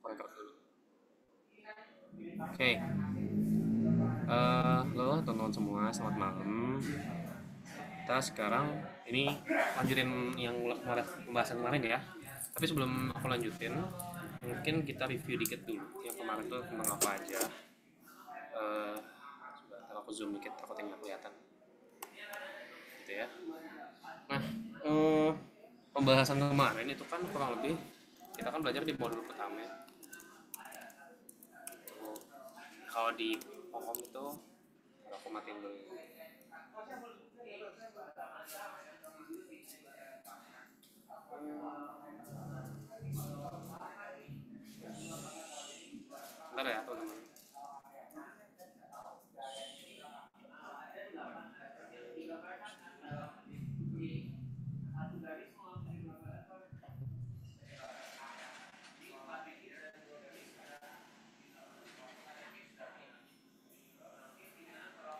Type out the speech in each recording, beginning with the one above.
record dulu. Oke, halo teman-teman semua, selamat malam. Kita sekarang ini lanjutin yang pembahasan kemarin ya. Tapi sebelum aku lanjutin, mungkin kita review dikit dulu. Yang kemarin tuh tentang apa aja. Sebentar aku zoom dikit, takutnya nggak kelihatan. Gitu ya. Nah, eh, pembahasan kemarin itu kan kurang lebih kita kan belajar di modul pertama ya. Kalau di Pom itu aku matiin dulu. Bentar ya teman-teman.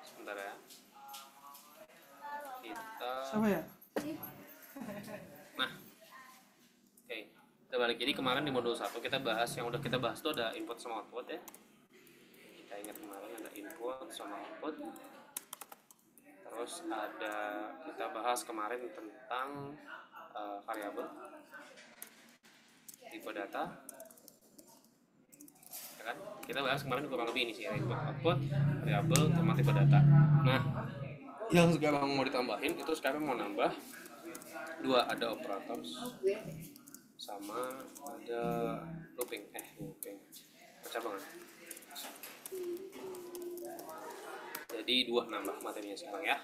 Sebentar ya. Kita Sama ya? Nah, oke. Kita balik. Jadi kemarin di modul 1 kita bahas yang udah kita bahas tuh ada input sama output ya. Kita ingat kemarin ada input sama output. Terus ada kita bahas kemarin tentang variabel, tipe data, ya kan? Kita bahas kemarin kurang lebih ini sih, input, output, variabel, sama tipe data. Nah, yang sekarang mau ditambahin itu sekarang mau nambah dua, ada operators sama ada looping. Pecah banget. Jadi dua nambah materinya sekarang ya.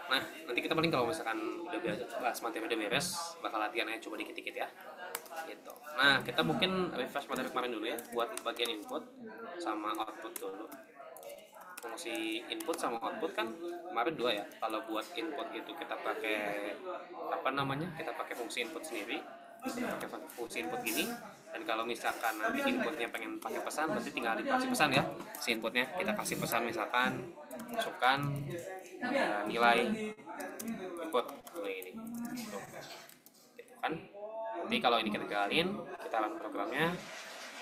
Nah, nanti kita paling kalau misalkan udah bahas materi udah beres, bakal latihan aja coba dikit-dikit ya. Gitu. Nah, kita mungkin refresh materi kemarin dulu ya, buat bagian input sama output dulu. Fungsi input sama output kan kemarin dua ya. Kalau buat input itu kita pakai apa namanya? Kita pakai fungsi input sendiri, kita pakai fungsi input gini. Dan kalau misalkan nanti inputnya pengen pakai pesan, berarti tinggal dikasih pesan ya. Si inputnya kita kasih pesan, misalkan masukkan nilai input kayak gini. Tuh. Gitu kan? Nanti kalau ini kita jalanin, kita run programnya,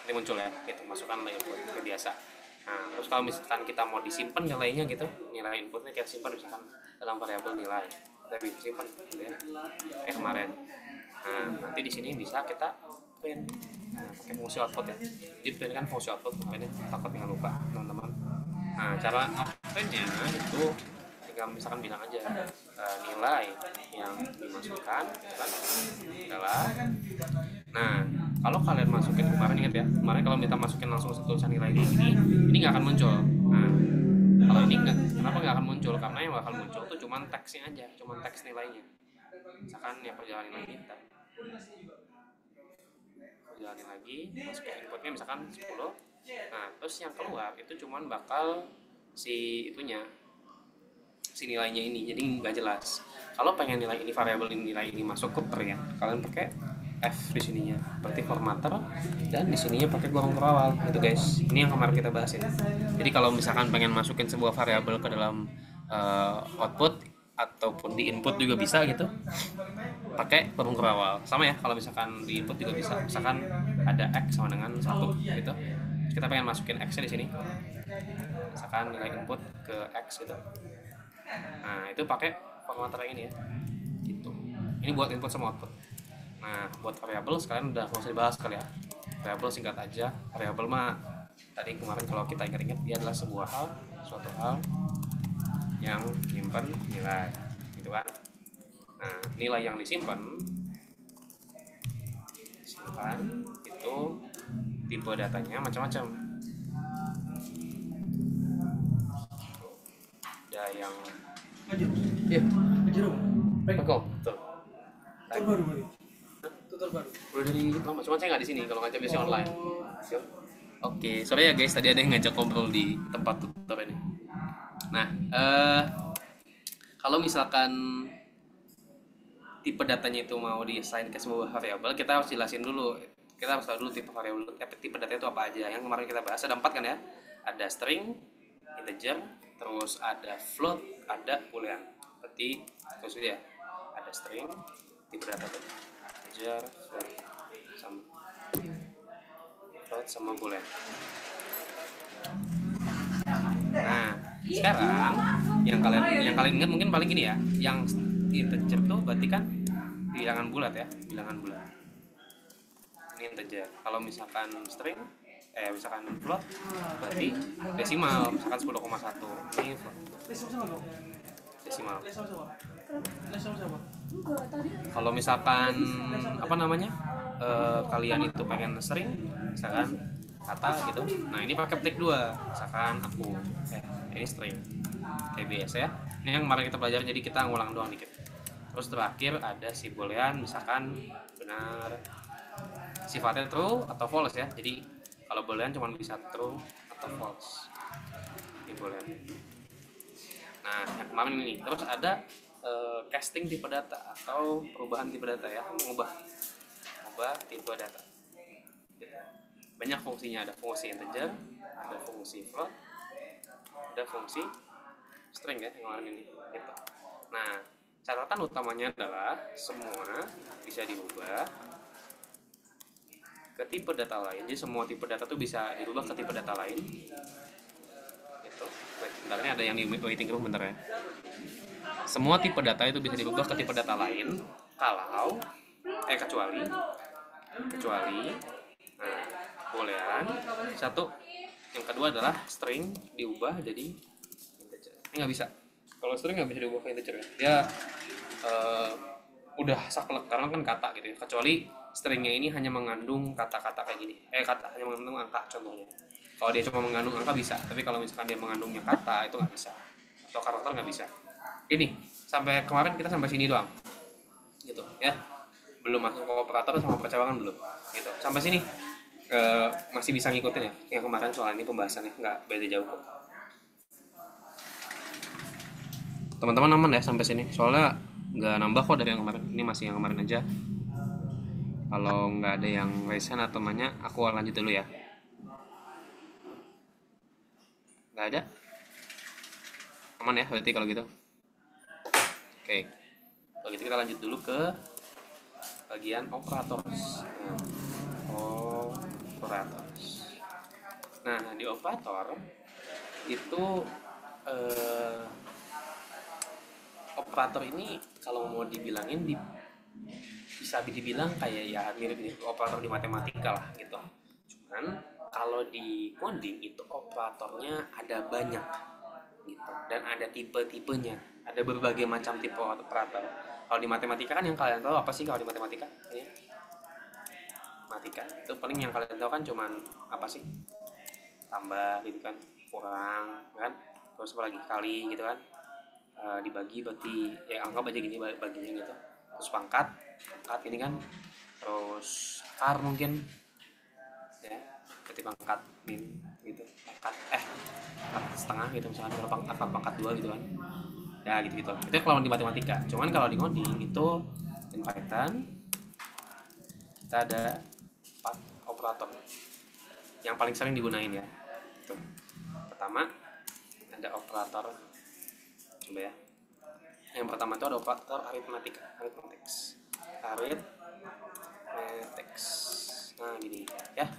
ini muncul ya, gitu, masukkan nilai input seperti biasa. Nah, terus kalau misalkan kita mau disimpan nilainya gitu, nilai inputnya kita simpan misalkan dalam variabel nilai, kita bisa simpan gitu ya, kayak kemarin. Nah, nanti di sini bisa kita print, pakai fungsi output ya. Jadi print kan fungsi output, makanya takut nggak lupa teman-teman. Nah, cara printnya itu tinggal misalkan bilang aja nilai yang dimasukkan kan adalah. Nah, kalau kalian masukin kemarin, ingat ya, kemarin kalau kita masukin langsung tulisan nilai kayak gini, ini nggak akan muncul. Nah, kalau ini nggak, kenapa nggak akan muncul? Karena yang bakal muncul tuh cuman teksnya aja, cuman teks nilainya. Misalkan ya perjalanan lagi, kita perjalanan lagi, masukin inputnya misalkan 10. Nah, terus yang keluar itu cuman bakal si itunya, si nilainya ini, jadi nggak jelas. Kalau pengen nilai ini, variabel ini, nilai ini masuk ke per ya, kalian pakai F di sininya, berarti formatter, dan di sininya pakai gorong kerawal gitu guys. Ini yang kemarin kita bahas ya. Jadi kalau misalkan pengen masukin sebuah variabel ke dalam output ataupun di input juga bisa gitu, pakai gorong kerawal. Sama ya, kalau misalkan di input juga bisa. Misalkan ada x sama dengan 1 gitu. Terus kita pengen masukin x-nya di sini. Misalkan nilai input ke x gitu. Nah, itu pakai formatter ini ya. Gitu. Ini buat input sama output. Nah, buat variabel sekalian udah nggak usah dibahas kali ya. Variabel singkat aja. Variabel mah tadi kemarin kalau kita ingat-ingat, dia adalah sebuah hal, suatu hal yang menyimpan nilai, gitu kan. Nah, nilai yang disimpan itu tipe datanya macam-macam. Ada yang Iya. Jeruk. Pekop, tuh. Tutor baru. Tutor baru. Udah dari lama, cuma saya nggak di sini. Kalau ngajak biasanya online. Siap. Oke, sorry ya guys, tadi ada yang ngajak ngobrol di tempat tutor ini. Nah, kalau misalkan tipe datanya itu mau di-assign ke sebuah variabel, kita harus jelasin dulu. Kita harus tahu dulu tipe variabel, tipe data itu apa aja. Yang kemarin kita bahas ada 4 kan ya. Ada string, integer, terus ada float, ada boolean. Berarti terus ya, ada string, tipe data tuh, integer, float, sama float sama boolean. Nah, sekarang yang kalian ingat mungkin paling gini ya, yang integer tuh berarti kan bilangan bulat ya, bilangan bulat. Ini integer. Kalau misalkan string, misalkan float berarti desimal, misalkan 10,1. Ini float. Desimal. Kalau misalkan apa namanya, kalian itu pengen string, misalkan kata gitu, nah ini pakai petik 2, misalkan aku ini string kayak biasa ya, ini yang kemarin kita pelajari, jadi kita ngulang doang dikit. Terus terakhir ada si boolean, misalkan benar, sifatnya true atau false ya, jadi kalau boolean cuma bisa true atau false ini boolean. Nah yang kemarin ini, terus ada casting tipe data atau perubahan tipe data ya, mengubah tipe data. Banyak fungsinya, ada fungsi integer, ada fungsi float, ada fungsi string ya yang kemarin ini gitu. Nah catatan utamanya adalah semua bisa dirubah ke tipe data lain, jadi semua tipe data tuh bisa dirubah ke tipe data lain gitu. Bentar, ini ada yang di waiting room bentar ya. Semua tipe data itu bisa dirubah ke tipe data lain kalau kecuali nah, boolean satu, yang kedua adalah string diubah jadi integer. Ini nggak bisa, kalau string nggak bisa diubah ke integer ya, dia udah saklek karena kan kata gitu ya, kecuali stringnya ini hanya mengandung kata-kata kayak gini, hanya mengandung angka contohnya. Kalau dia cuma mengandung angka bisa, tapi kalau misalkan dia mengandungnya kata itu nggak bisa, atau karakter nggak bisa. Ini sampai kemarin kita sampai sini doang gitu ya, belum masuk ke operator sama percabangan belum gitu. Sampai sini masih bisa ngikutin ya yang kemarin, soal ini pembahasannya nggak beda jauh kok teman-teman. Aman ya sampai sini, soalnya nggak nambah kok dari yang kemarin, ini masih yang kemarin aja. Kalau nggak ada yang raise hand atau nanya, aku lanjut dulu ya. Nggak ada, aman ya berarti kalau gitu. Oke, kalau gitu kita lanjut dulu ke bagian operators. Nah di operator itu operator ini kalau mau dibilangin bisa dibilang kayak ya mirip-mirip operator di matematika lah gitu. Cuman kalau di coding itu operatornya ada banyak gitu, dan ada tipe-tipenya, ada berbagai macam tipe operator. Kalau di matematika kan yang kalian tahu apa sih? Kalau di matematika ini itu paling yang kalian tahu kan cuman apa sih, tambah gitu kan, kurang kan, terus apa lagi, kali gitu kan, dibagi berarti ya anggap aja gini baginya gitu, terus pangkat ini kan, terus akar mungkin ya, berarti pangkat min gitu, pangkat setengah gitu misalnya, kalau pangkat 2 gitu kan ya, gitu itu kalau di matematika. Cuman kalau di coding itu in Python kita ada 4 operator yang paling sering digunain ya. Itu pertama ada operator, coba ya, yang pertama itu ada operator arithmetic. Nah gini ya,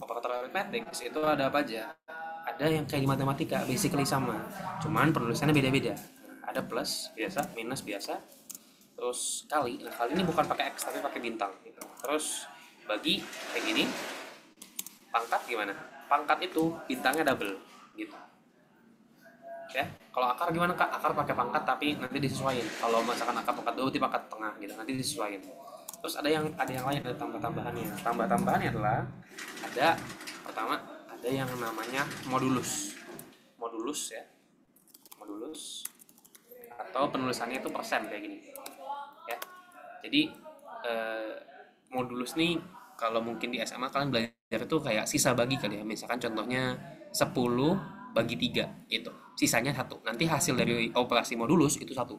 operator arithmetic itu ada apa aja, ada yang kayak di matematika basically sama, cuman penulisannya beda-beda. Ada plus biasa, minus biasa, terus kali. Nah kali ini bukan pakai x tapi pakai bintang gitu. Terus bagi kayak gini. Pangkat gimana? Pangkat itu bintangnya double gitu ya. Kalau akar gimana kak? Akar pakai pangkat tapi nanti disesuaikan. Kalau misalkan akar pangkat 2 di pangkat tengah gitu, nanti disesuaikan. Terus ada yang lain, ada tambah-tambahannya. Tambah-tambahannya adalah ada pertama ada yang namanya modulus ya, modulus atau penulisannya itu persen kayak gini ya. Jadi modulus nih kalau mungkin di SMA kalian belajar itu kayak sisa bagi kali ya, misalkan contohnya 10 bagi 3 itu sisanya 1, nanti hasil dari operasi modulus itu 1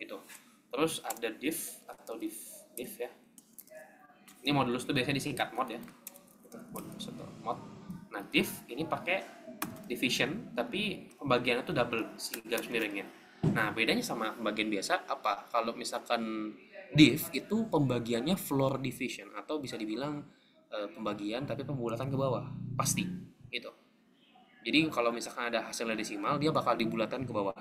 itu. Terus ada div atau div ya, ini modulus tuh biasanya disingkat mod ya, modulus atau mod. Nah div ini pakai division tapi pembagiannya tuh double si garis miringnya. Nah bedanya sama pembagian biasa apa? Kalau misalkan div itu pembagiannya floor division atau bisa dibilang pembagian tapi pembulatan ke bawah pasti gitu. Jadi kalau misalkan ada hasilnya desimal, dia bakal dibulatkan ke bawah.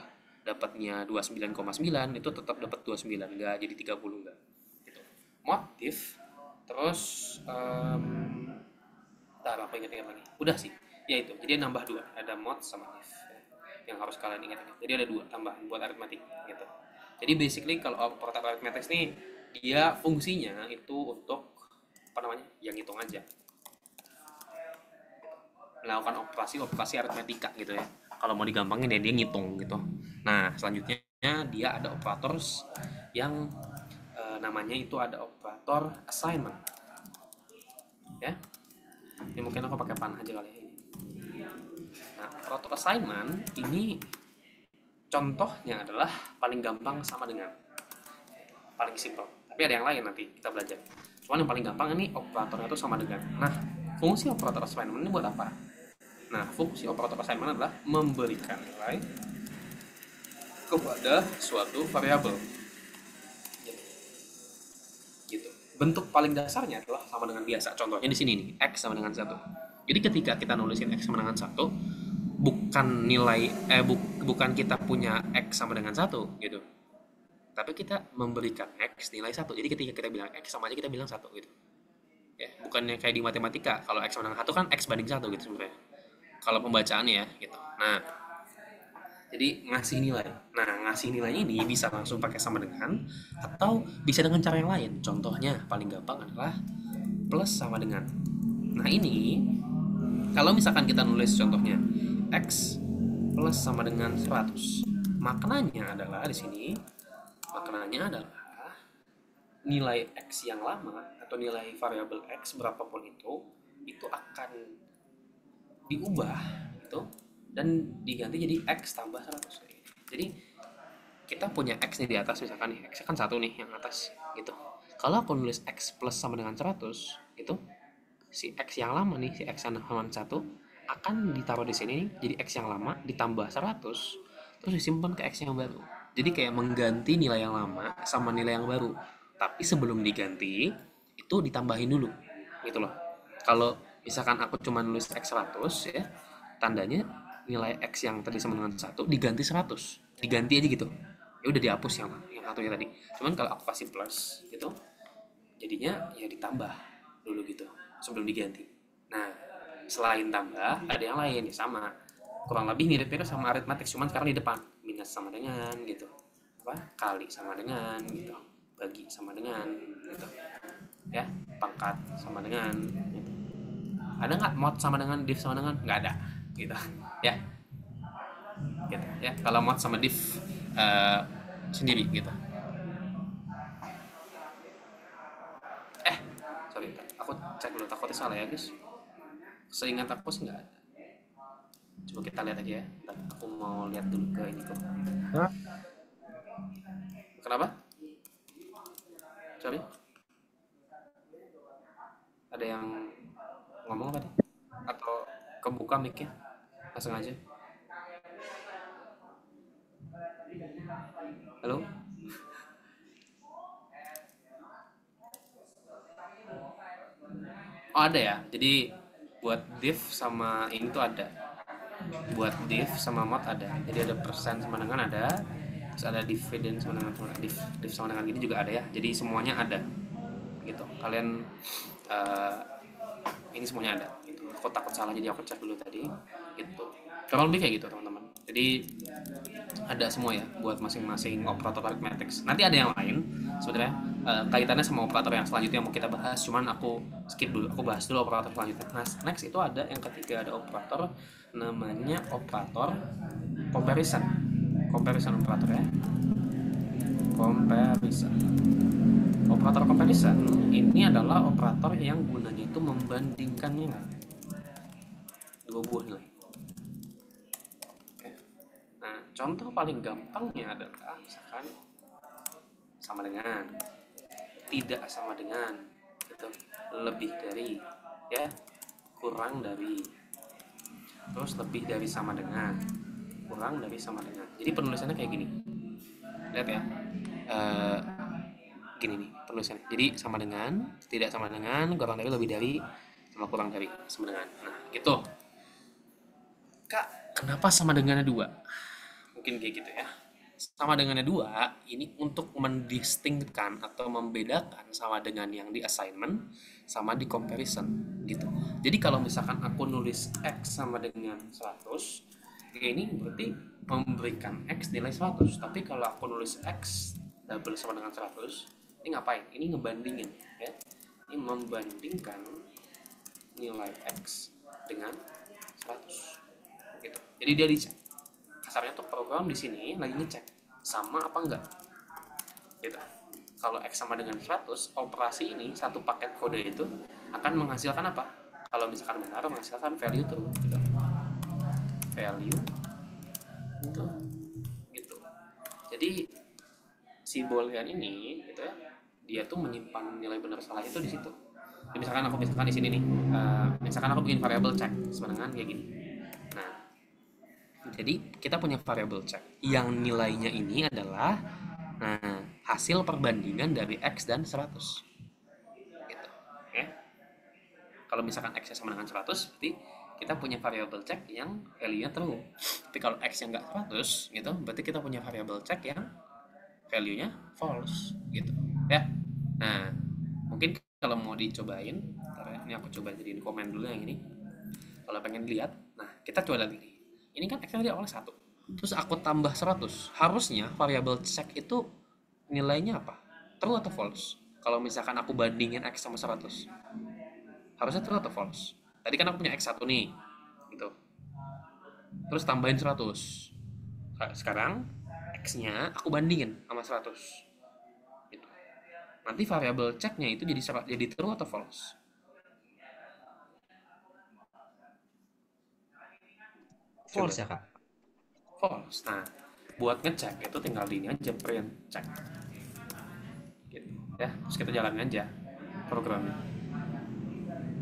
Dapatnya 29,9 itu tetap dapat 29, enggak jadi 30 enggak. Gitu. Motif terus ntar aku ingat-ingat lagi. Udah sih. Ya itu. Jadi nambah dua, ada mod sama div. Yang harus kalian ingat-ingat. Jadi ada dua tambahan buat aritmatik gitu. Jadi basically kalau operator aritmatik nih dia fungsinya itu untuk apa namanya? Yang hitung aja, melakukan operasi aritmetika gitu ya. Kalau mau digampangin dia ngitung gitu. Nah selanjutnya dia ada operator yang namanya itu ada operator assignment ya. Ini mungkin aku pakai panah aja kali ya ini. Nah operator assignment ini contohnya adalah paling gampang sama dengan paling simple. Tapi ada yang lain nanti kita belajar. Cuman yang paling gampang ini operatornya itu sama dengan. Nah fungsi operator assignment ini buat apa? Nah, fungsi operator assignment adalah memberikan nilai kepada suatu variabel. Gitu. Bentuk paling dasarnya adalah sama dengan biasa. Contohnya di sini nih, x sama dengan 1. Jadi ketika kita nulisin x sama dengan 1, bukan nilai bukan kita punya x sama dengan 1 gitu. Tapi kita memberikan x nilai 1. Jadi ketika kita bilang x sama aja kita bilang 1 gitu. Ya, bukannya kayak di matematika, kalau x sama dengan 1 kan x banding 1 gitu sebenarnya. Kalau pembacaannya ya gitu. Nah, jadi ngasih nilai. Nah, ngasih nilai ini bisa langsung pakai sama dengan atau bisa dengan cara yang lain. Contohnya paling gampang adalah plus sama dengan. Nah, ini kalau misalkan kita nulis contohnya x plus sama dengan 100. Maknanya adalah di sini maknanya adalah nilai x yang lama atau nilai variabel x berapapun itu akan diubah gitu dan diganti jadi x tambah 100. Jadi kita punya x nih di atas, misalkan nih x kan 1 nih yang atas gitu. Kalau aku nulis x plus sama dengan 100 itu si x yang lama nih, si x yang sama 1 akan ditaruh di sini jadi x yang lama ditambah 100 terus disimpan ke x yang baru. Jadi kayak mengganti nilai yang lama sama nilai yang baru. Tapi sebelum diganti itu ditambahin dulu gitu loh. Kalau misalkan aku cuma nulis x 100 ya, tandanya nilai x yang tadi sama dengan 1 diganti 100. Diganti aja gitu. Ya udah dihapus yang satunya tadi. Cuman kalau aku kasih plus gitu, jadinya ya ditambah dulu gitu sebelum diganti. Nah, selain tambah ada yang lain ya sama. Kurang lebih mirip-mirip sama aritmatik, cuman sekarang di depan. Minus sama dengan gitu. Apa? Kali sama dengan gitu. Bagi sama dengan gitu. Ya, pangkat sama dengan gitu. Ada nggak mod sama dengan div sama dengan? Nggak ada gitu ya. Gitu ya, kalau mod sama div sendiri gitu. Sorry, aku cek dulu, takutnya salah ya guys. Seingat aku sih nggak ada. Coba kita lihat aja ya. Bentar, aku mau lihat dulu ke ini kok. Kenapa? Sorry, ada yang ngomong apa nih? Atau kebuka mic-nya? Nggak sengaja. Halo? Oh ada ya. Jadi buat div sama ini tuh ada. Buat div sama mod ada. Jadi ada persen sama dengan ada. Terus ada dividend sama dengan div sama dengan gini juga ada ya. Jadi semuanya ada. Gitu. Kalian ini semuanya ada. Gitu. Aku takut salah jadi aku cek dulu tadi. Gitu. Kurang lebih kayak gitu teman-teman. Jadi ada semua ya buat masing-masing operator arithmetic. Nanti ada yang lain sebenarnya kaitannya sama operator yang selanjutnya mau kita bahas, cuman aku skip dulu, aku bahas dulu operator selanjutnya. Nah, next itu ada yang ketiga, ada operator namanya operator comparison. Comparison operator ya. Comparison. Operator comparison ini adalah operator yang gunanya itu membandingkan nilai dua buah nilai. Nah, contoh paling gampangnya adalah misalkan sama dengan, tidak sama dengan, gitu, lebih dari, ya, kurang dari, terus lebih dari sama dengan, kurang dari sama dengan. Jadi penulisannya kayak gini. Lihat ya, gini nih penulisannya. Jadi sama dengan, tidak sama dengan, kurang dari, lebih dari, sama kurang dari, sama dengan. Nah, gitu. Kak, kenapa sama dengannya dua? Mungkin kayak gitu ya. Sama dengannya dua, ini untuk mendistingkan atau membedakan sama dengan yang di assignment sama di comparison gitu. Jadi kalau misalkan aku nulis X sama dengan 100, ya ini berarti memberikan X nilai 100. Tapi kalau aku nulis X double sama dengan 100, ini ngapain? Ini ngebandingin ya. Ini membandingkan nilai X dengan 100 gitu. Jadi dia dicek. Kasarnya tuh program di sini lagi ngecek sama apa enggak gitu. Kalau X sama dengan 100, operasi ini satu paket kode itu akan menghasilkan apa? Kalau misalkan benar, menghasilkan value true gitu. Value itu gitu. Jadi si boolean ini gitu ya, dia tuh menyimpan nilai benar salah itu di situ. Jadi misalkan di sini nih, misalkan aku bikin variabel check sebenarnya kayak gini. Nah, jadi kita punya variabel check yang nilainya ini adalah hasil perbandingan dari X dan 100 gitu ya. Kalau misalkan X sama dengan 100, berarti kita punya variabel check yang value-nya true. Tapi kalau X yang enggak 100 gitu, berarti kita punya variabel check yang value-nya false gitu ya. Nah, mungkin kalau mau dicobain, ini aku coba jadiin komen dulu yang ini. Kalau pengen lihat, nah kita coba lihat ini. Ini kan X tadi awalnya 1, terus aku tambah 100. Harusnya variabel check itu nilainya apa? True atau false? Kalau misalkan aku bandingin X sama 100, harusnya true atau false? Tadi kan aku punya X1 nih, gitu. Terus tambahin 100. Sekarang X-nya aku bandingin sama 100. Gitu. Nanti variabel check-nya itu jadi true atau false? Coba. False ya kak? False. Nah, buat ngecek itu tinggal di ini aja, print check. Gitu. Ya, terus kita jalanin aja programnya.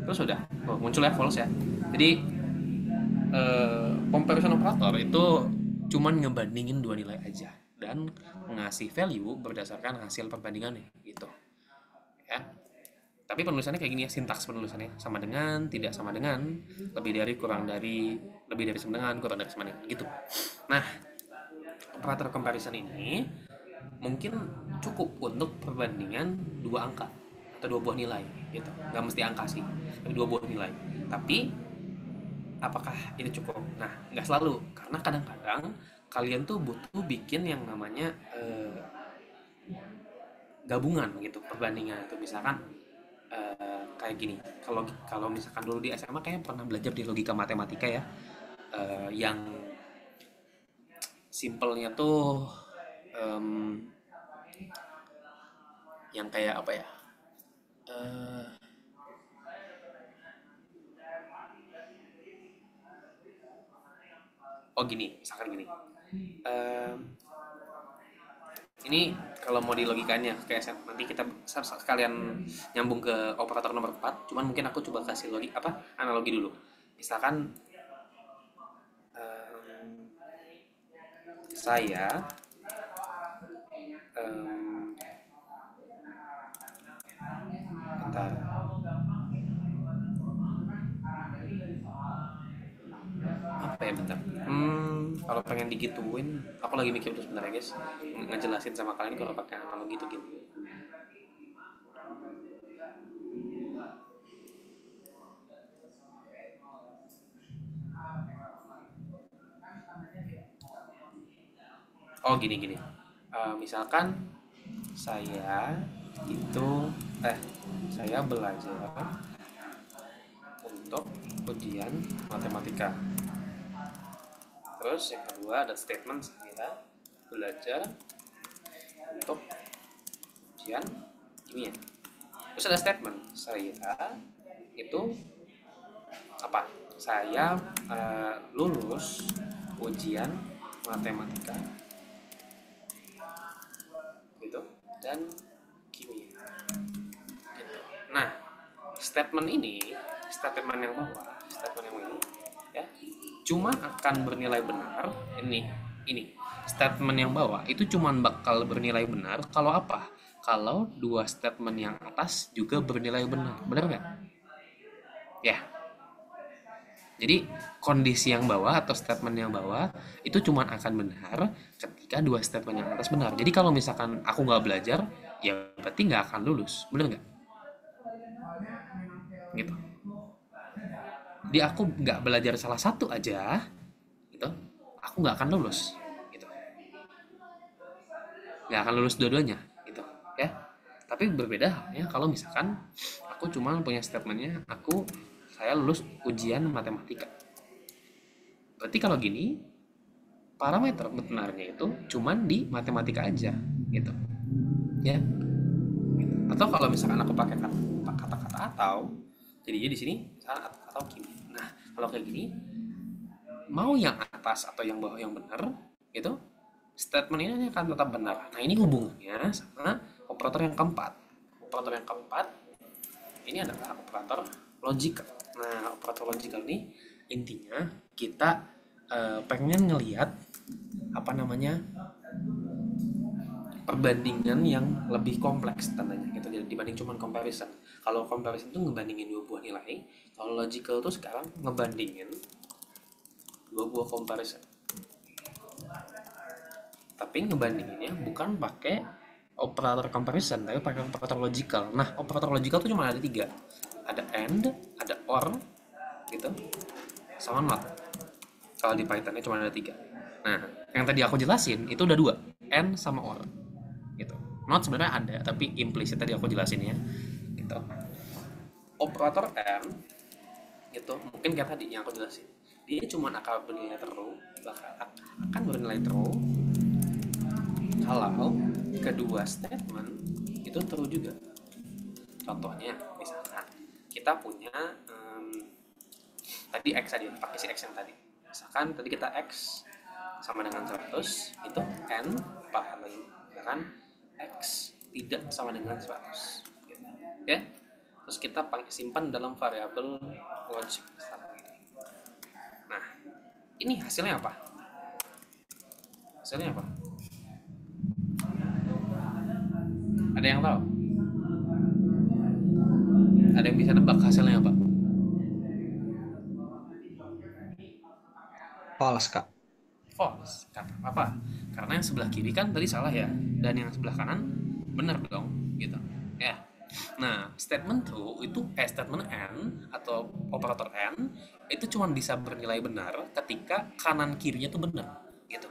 Terus sudah, muncul ya false ya. Jadi comparison operator itu cuman ngebandingin dua nilai aja dan ngasih value berdasarkan hasil perbandingannya gitu ya. Tapi penulisannya kayak gini ya, sintaks penulisannya sama dengan, tidak sama dengan, lebih dari, kurang dari, lebih dari sama dengan, kurang dari sama dengan gitu. Nah, operator comparison ini mungkin cukup untuk perbandingan dua angka atau dua buah nilai gitu. Nggak mesti angka sih, tapi dua buah nilai. Tapi apakah ini cukup? Nah, nggak selalu, karena kadang-kadang kalian tuh butuh bikin yang namanya gabungan gitu, perbandingan itu. Misalkan kayak gini, kalau misalkan dulu di SMA kayaknya pernah belajar di logika matematika ya, yang simpelnya tuh yang kayak apa ya, oh gini, misalkan gini, ini kalau mau di logikanya kayak nanti kita sekalian nyambung ke operator nomor 4, cuman mungkin aku coba kasih analogi dulu. Misalkan saya bentar, apa ya, bentar, kalau pengen digituin, aku lagi mikir tuh sebentar ya guys, ngejelasin sama kalian kalau pakai analogi itu gitu. Oh gini, misalkan saya saya belajar untuk ujian matematika. Terus yang kedua ada statement, saya belajar untuk ujian kimia. Terus ada statement, saya itu apa? Saya lulus ujian matematika gitu dan kimia gitu. Nah, statement yang ini ya, cuma akan bernilai benar, ini statement yang bawah itu cuma bakal bernilai benar kalau apa? kalau dua statement yang atas juga bernilai benar. Benar nggak? Ya. Jadi kondisi yang bawah atau statement yang bawah itu cuma akan benar ketika dua statement yang atas benar. Jadi kalau misalkan aku nggak belajar, ya berarti nggak akan lulus. Benar nggak? Gitu. Jadi aku nggak belajar salah satu aja, gitu, aku nggak akan lulus. Gitu. Nggak akan lulus dua-duanya. Gitu. Ya. Tapi berbeda halnya kalau misalkan aku cuma punya statementnya, saya lulus ujian matematika. Berarti kalau gini, parameter benarnya itu cuman di matematika aja, gitu. Ya. Atau kalau misalkan aku pakai kata-kata atau, jadinya di sini misalkan atau kimi. Nah, kalau kayak gini, mau yang atas atau yang bawah yang benar, itu statement ini akan tetap benar. Nah, ini hubungannya sama operator yang keempat. Operator yang keempat ini adalah operator logical. Nah, operator logical ini intinya kita pengen ngelihat apa namanya perbandingan yang lebih kompleks tandanya gitu dibanding cuman comparison. Kalau comparison itu ngebandingin dua buah nilai, kalau logical tuh sekarang ngebandingin dua buah comparison. Tapi ngebandinginnya bukan pakai operator comparison, tapi pakai operator logical. Nah, operator logical tuh cuma ada 3. Ada and, ada or, gitu, sama not. Kalau di Python-nya cuma ada 3. Nah, yang tadi aku jelasin itu udah 2, and sama or. Gitu. Not sebenarnya ada, tapi implicit tadi aku jelasin ya. Gitu. Operator and itu mungkin kayak tadi yang aku jelasin. Dia cuma akan bernilai true, akan bernilai true kalau kedua statement itu true juga. Contohnya misalkan kita punya tadi x tadi pakai si x yang tadi. Misalkan tadi kita x sama dengan 100, itu n apa lagi? Misalkan x tidak sama dengan 100. Gitu. Oke? Terus kita simpan dalam variabel logic. Nah, ini hasilnya apa? Hasilnya apa? Ada yang tahu? Ada yang bisa nebak hasilnya apa? False, Kak. False. Karena apa? Karena yang sebelah kiri kan tadi salah ya, dan yang sebelah kanan benar dong, gitu. Ya. Nah, statement true itu statement n atau operator n itu cuma bisa bernilai benar ketika kanan kirinya tuh benar, gitu.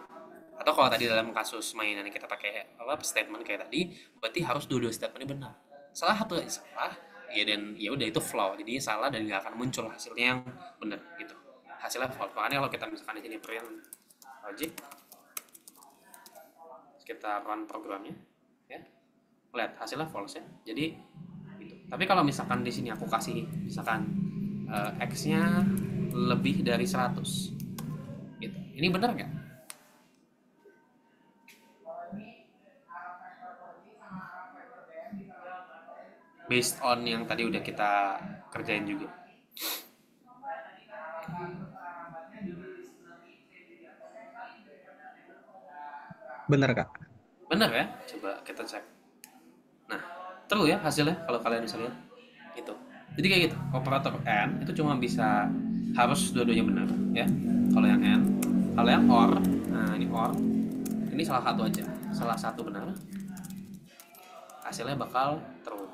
Atau kalau tadi dalam kasus mainan kita pakai statement kayak tadi, berarti harus dua-dua statementnya benar. Salah satu salah, ya dan ya udah itu flaw, jadi salah dan nggak akan muncul hasilnya yang benar, gitu. Hasilnya false. Makanya kalau kita misalkan di sini print logic, kita run programnya, ya, lihat hasilnya false ya. Jadi gitu. Tapi kalau misalkan di sini aku kasih misalkan x-nya lebih dari 100, gitu. Ini benar nggak? Based on yang tadi udah kita kerjain juga. Bener, Kak. Benar ya? Coba kita cek. Nah, true ya hasilnya kalau kalian bisa lihat. Gitu. Jadi kayak gitu. Operator and itu cuma bisa harus dua-duanya benar ya. Kalau yang and, kalau yang or, nah ini or, ini salah satu aja. Salah satu benar. Hasilnya bakal true.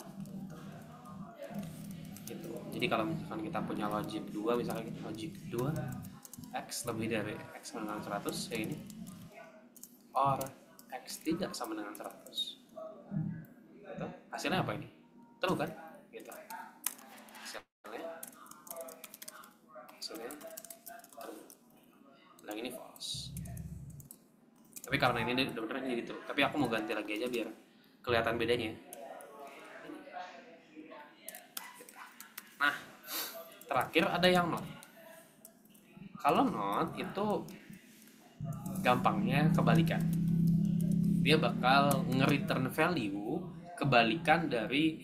Gitu. Jadi kalau misalkan kita punya logic 2, misalkan logic 2 x lebih dari x dengan 100 kayak gini. Or x tidak sama dengan 100. Gitu. Hasilnya apa ini? True kan? Gitu. Hasilnya true. Yang ini false. Tapi karena ini udah bener jadi true. Tapi aku mau ganti lagi aja biar kelihatan bedanya. Nah, terakhir ada yang not. Kalau not itu gampangnya kebalikan. Dia bakal nge-return value kebalikan dari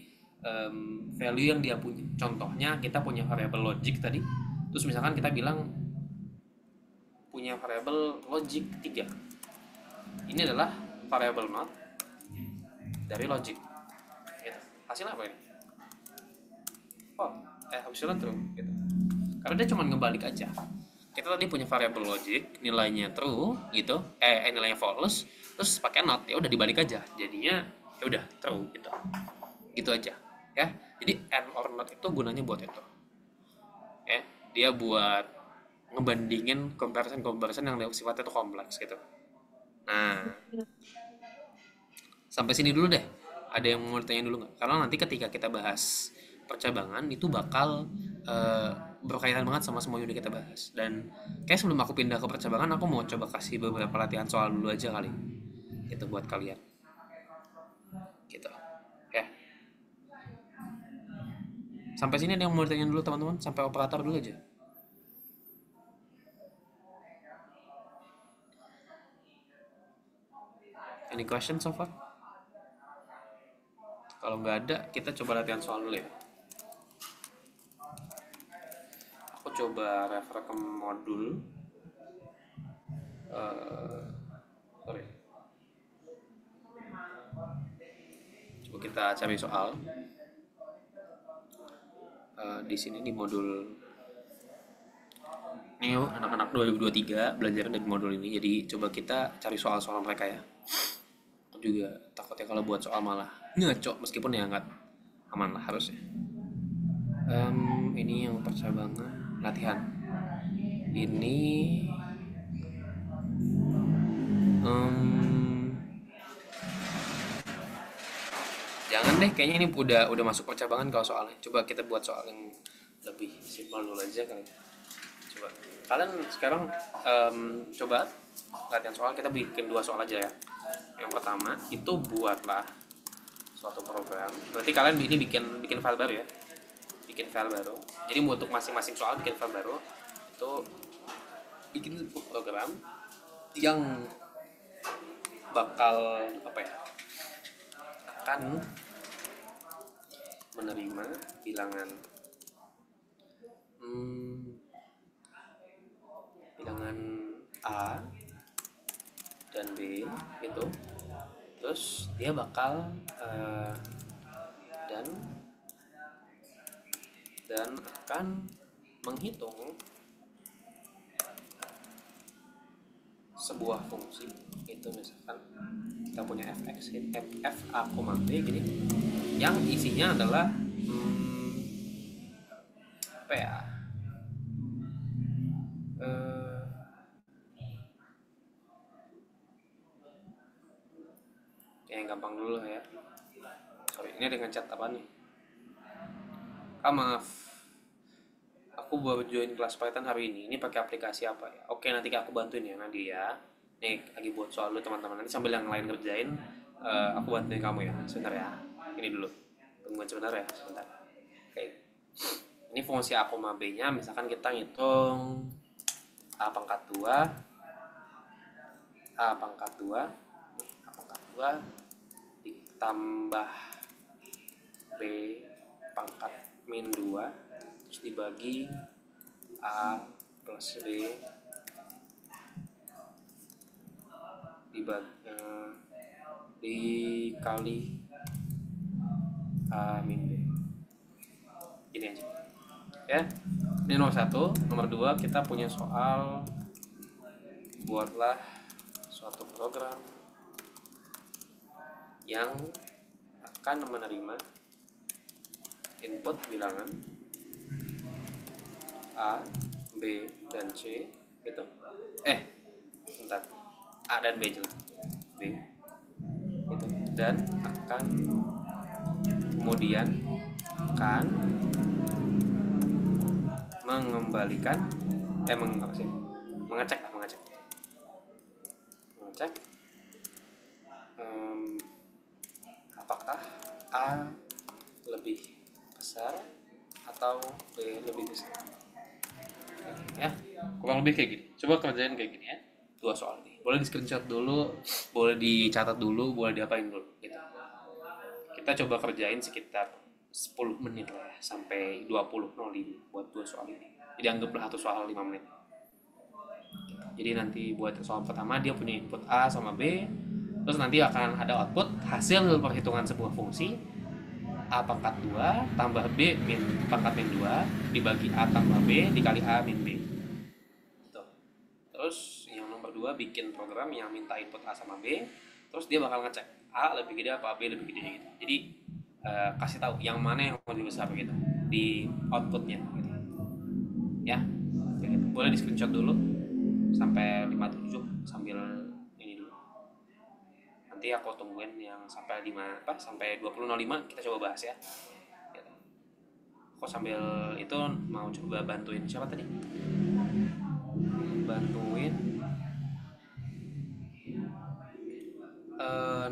value yang dia punya. Contohnya kita punya variabel logic tadi. Terus misalkan kita bilang punya variabel logic 3. Ini adalah variabel not. dari logic gitu. Hasilnya apa ini? Hasilnya true gitu, karena dia cuma ngebalik aja. Kita tadi punya variabel logic nilainya true gitu, nilainya false, terus pakai not, ya udah dibalik aja jadinya ya udah true gitu aja ya. Jadi and or not itu gunanya buat itu ya, dia buat ngebandingin comparison yang sifatnya itu kompleks gitu. Nah, sampai sini dulu deh. Ada yang mau ditanya dulu nggak? Karena nanti ketika kita bahas percabangan itu bakal berkaitan banget sama semua unit kita bahas. Dan kayak sebelum aku pindah ke percabangan, aku mau coba kasih beberapa latihan soal dulu aja kali. Itu buat kalian. Gitu. Ya. Sampai sini ada yang mau ditanya dulu teman-teman? Sampai operator dulu aja. Any question so far? Kalau nggak ada, kita coba latihan soal dulu ya. Aku coba refer ke modul. Sorry. Coba kita cari soal. Di sini di modul ini yuk, anak-anak 2023 belajar dari modul ini. Jadi coba kita cari soal-soal mereka ya. Aku juga takutnya kalau buat soal malah ngaco, meskipun ya nggak aman lah harusnya. Ini yang percabangan latihan. Ini jangan deh, kayaknya ini udah masuk percabangan kalau soalnya. Coba kita buat soal yang lebih simpel dulu aja kali. Coba kalian sekarang coba latihan soal, kita bikin 2 soal aja ya. Yang pertama itu buatlah suatu program. Berarti kalian ini bikin file baru ya. Bikin file baru. Jadi untuk masing-masing soal bikin file baru. Itu bikin program yang bakal akan menerima bilangan A dan B gitu. Terus dia bakal dan akan menghitung sebuah fungsi. Itu misalkan kita punya fx f a, b gini, yang isinya adalah apa ya, yang gampang dulu lah ya. Sorry, ini dengan chat apa nih? Maaf, aku baru join kelas Python hari ini. Ini pakai aplikasi apa ya? Oke, nanti aku bantuin ya Nadia. Nih lagi buat soal dulu teman-teman. Nanti sambil yang lain ngerjain, aku bantuin kamu ya. Sebentar ya. Ini dulu. Tungguin sebentar ya. Sebentar. Oke. Ini fungsi A, B-nya. Misalkan kita ngitung A pangkat 2 ditambah B pangkat min 2 terus dibagi A plus B dikali A min B. Gini aja ya. Ini nomor 1. Nomor 2 kita punya soal buatlah suatu program yang akan menerima input bilangan A, B, dan C gitu. Bentar. A dan B jelas. B gitu. Dan akan kemudian akan mengembalikan mengecek apakah A lebih besar atau B lebih besar ya, kurang lebih kayak gini. Coba kerjain kayak gini ya, 2 soal nih. Boleh di screenshot dulu, boleh dicatat dulu, boleh diapain dulu gitu. Kita coba kerjain sekitar 10 menit lah ya, sampai 20.05 buat 2 soal ini. Jadi anggaplah satu soal 5 menit. Jadi nanti buat soal pertama dia punya input A sama B, Terus nanti akan ada output hasil perhitungan sebuah fungsi A pangkat 2 tambah B min pangkat min 2 dibagi A tambah B dikali A min B. Tuh. Terus yang nomor 2 bikin program yang minta input A sama B, terus dia bakal ngecek A lebih gede apa B lebih gede gitu. Jadi kasih tahu yang mana yang lebih besar gitu di outputnya gitu. Ya. Kayak gitu. Boleh di screenshot dulu sampai 57 sambil ini dulu. Nanti aku tungguin yang sampai sampai 20.05 kita coba bahas ya. Gitu. Aku sambil itu mau coba bantuin siapa tadi? Bantuin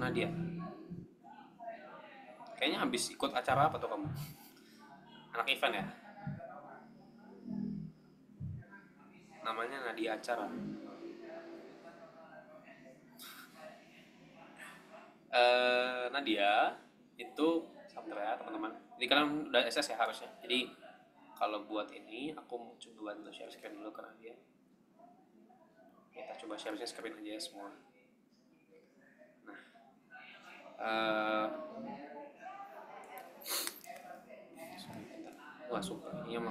Nadia. Kayaknya habis ikut acara apa tuh kamu? Anak event ya? Namanya Nadia Acara. Nadia itu sabar ya teman-teman. Jadi kalian udah SS ya harusnya. Jadi kalau buat ini aku mau coba bantu share screen dulu ke Nadia. Kita coba share screen aja ya semua. Nah, wah suka ini yang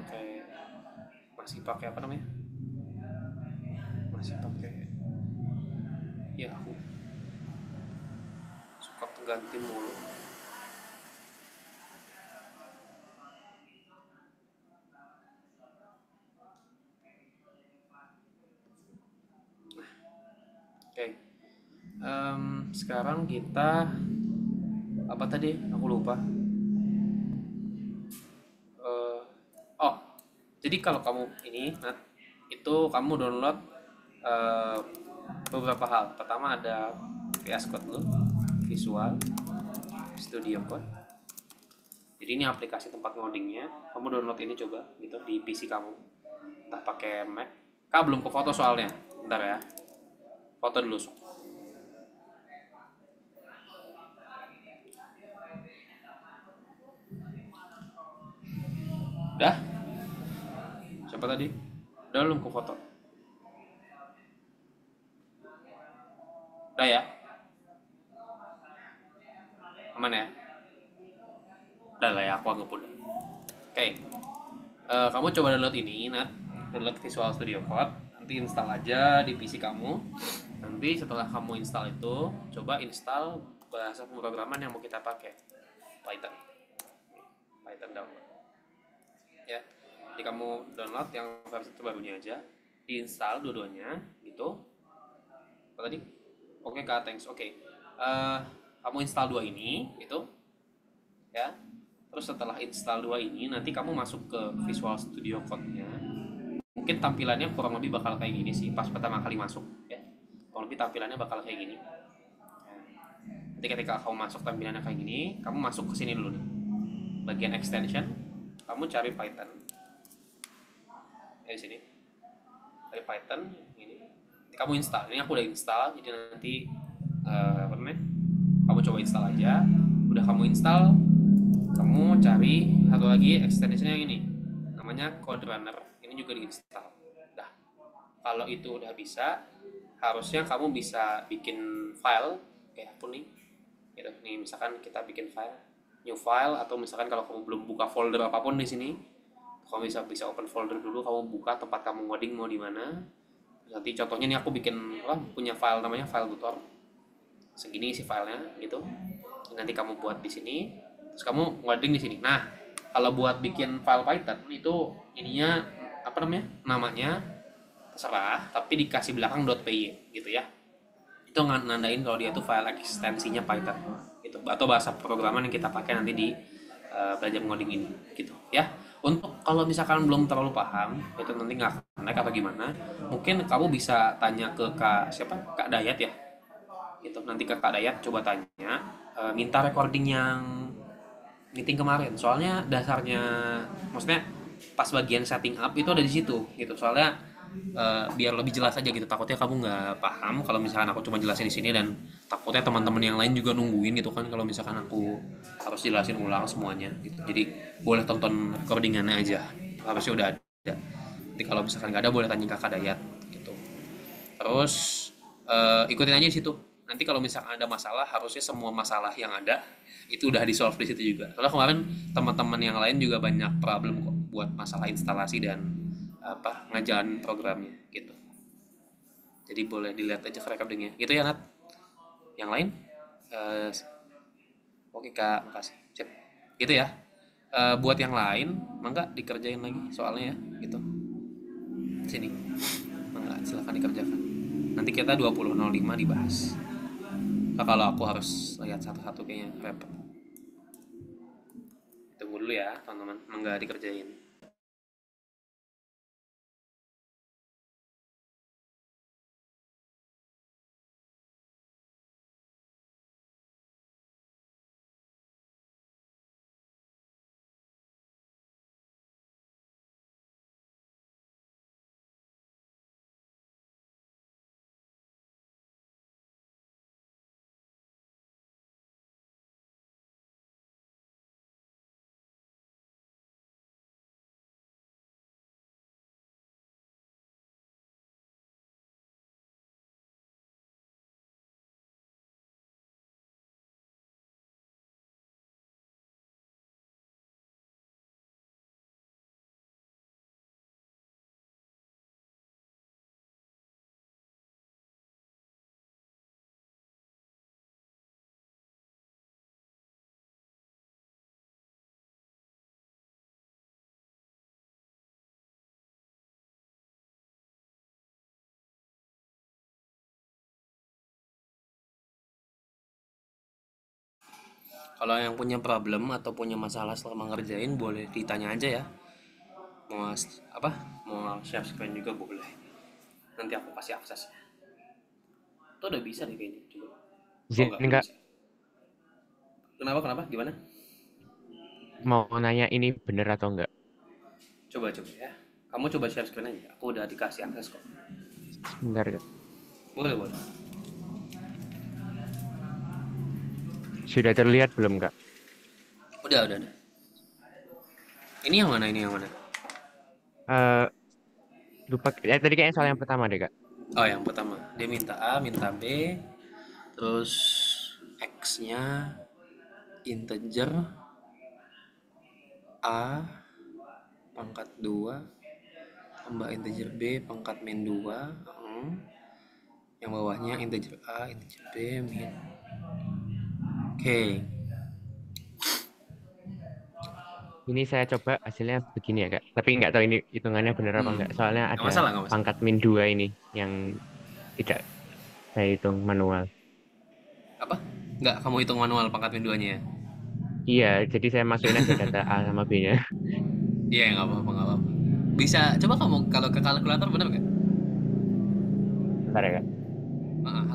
masih pakai apa namanya? Masih pakai Yahoo. Suka ganti mulu. Oke. Sekarang kita apa tadi? Aku lupa. Oh, jadi kalau kamu ini, itu kamu download beberapa hal. Pertama ada VS Code dulu, Visual Studio Code. Jadi ini aplikasi tempat ngodingnya. Kamu download ini coba gitu di PC kamu. Entah pakai Mac. Kak belum ke foto soalnya. Bentar ya. Foto dulu. Udah? Siapa tadi? Udah belum ke foto? Udah ya? Aman ya? Udah lah ya, aku anggap udah. Oke. Kamu coba download ini, download Visual Studio Code. Nanti install aja di PC kamu. Nanti setelah kamu install itu, coba install bahasa pemrograman yang mau kita pakai. Python download. Ya. Jadi kamu download yang versi terbarunya aja, diinstal dua-duanya gitu. Apa tadi? Oke, Kak, thanks. Oke. Kamu install dua ini gitu. Ya. Terus setelah install dua ini, nanti kamu masuk ke Visual Studio Code-nya. Mungkin tampilannya kurang lebih bakal kayak gini sih pas pertama kali masuk ya. Kurang lebih tampilannya bakal kayak gini. Nanti ketika kamu masuk tampilannya kayak gini, kamu masuk ke sini dulu nih. Bagian extension, kamu cari Python. Ya di sini. Cari Python ini. Nanti kamu install. Ini aku udah install, jadi nanti apa namanya? Kamu coba install aja. Udah kamu install, kamu cari satu lagi extensionnya yang ini. Namanya CodeRunner. Ini juga diinstal. Dah. Kalau itu udah bisa, harusnya kamu bisa bikin file kayak aku nih. Gitu. Nih misalkan kita bikin file, new file, atau misalkan kalau kamu belum buka folder apapun di sini, kamu bisa open folder dulu, kamu buka tempat kamu ngoding mau di mana. Nanti contohnya nih aku bikin punya file namanya file tutor. Segini isi filenya gitu. Nanti kamu buat di sini, terus kamu ngoding di sini. Nah, kalau buat bikin file Python itu ininya apa namanya? Namanya terserah, tapi dikasih belakang .py gitu ya. Itu nandain kalau dia itu file ekstensinya Python gitu, atau bahasa programan yang kita pakai nanti di belajar ngoding ini gitu ya. Untuk kalau misalkan belum terlalu paham itu nanti nggak akan naik atau gimana, mungkin kamu bisa tanya ke Kak Dayat ya gitu. Nanti ke Kak Dayat coba tanya, minta recording yang meeting kemarin, soalnya dasarnya maksudnya pas bagian setting up itu ada di situ gitu. Soalnya biar lebih jelas aja gitu, takutnya kamu nggak paham kalau misalkan aku cuma jelasin di sini, dan takutnya teman-teman yang lain juga nungguin gitu kan kalau misalkan aku harus jelasin ulang semuanya gitu. Jadi boleh tonton recordingannya aja, harusnya udah ada. Jadi kalau misalkan nggak ada boleh tanya Kakak Dayat gitu. Terus ikutin aja di situ nanti kalau misalkan ada masalah, harusnya semua masalah yang ada itu udah di solve di situ juga. Soalnya kemarin teman-teman yang lain juga banyak problem kok buat masalah instalasi dan apa ngejalanin programnya gitu. Jadi boleh dilihat aja recordingnya gitu ya Nat. Yang lain eh, oke Kak, makasih. Sip. Gitu ya. Buat yang lain mangga dikerjain lagi soalnya ya gitu. Sini. Mangga silakan dikerjakan. Nanti kita 20.05 dibahas. Nah, kalau aku harus lihat satu-satu kayaknya repot. Tunggu dulu ya teman-teman, mangga dikerjain. Kalau yang punya problem atau punya masalah selama ngerjain boleh ditanya aja ya. Mau apa? Mau share screen juga boleh. Nanti aku kasih akses. Itu udah bisa nih kayaknya. Coba. Oh enggak, Izin belum Kak, bisa. Kenapa? Gimana? mau nanya ini bener atau enggak? Coba ya. Kamu coba share screen aja. Aku udah dikasih akses kok. Bentar Kak. Boleh. Sudah terlihat belum Kak? Udah. Ini yang mana? Eh lupa ya tadi kayaknya soal yang pertama deh Kak. Oh, yang pertama. Dia minta A, minta B, terus X-nya integer A pangkat 2 tambah integer B pangkat min 2. Yang bawahnya integer A, integer B, min. Oke. Ini saya coba hasilnya begini ya Kak. Tapi nggak tahu ini hitungannya bener apa enggak. Soalnya Nggak ada masalah. pangkat min 2 ini yang tidak saya hitung manual. Apa? Nggak, kamu hitung manual pangkat min 2-nya ya? Iya, jadi saya masukin aja data A sama B-nya. Iya, nggak apa-apa. Bisa, coba kamu kalau ke kalkulator bener nggak? Bentar ya Kak.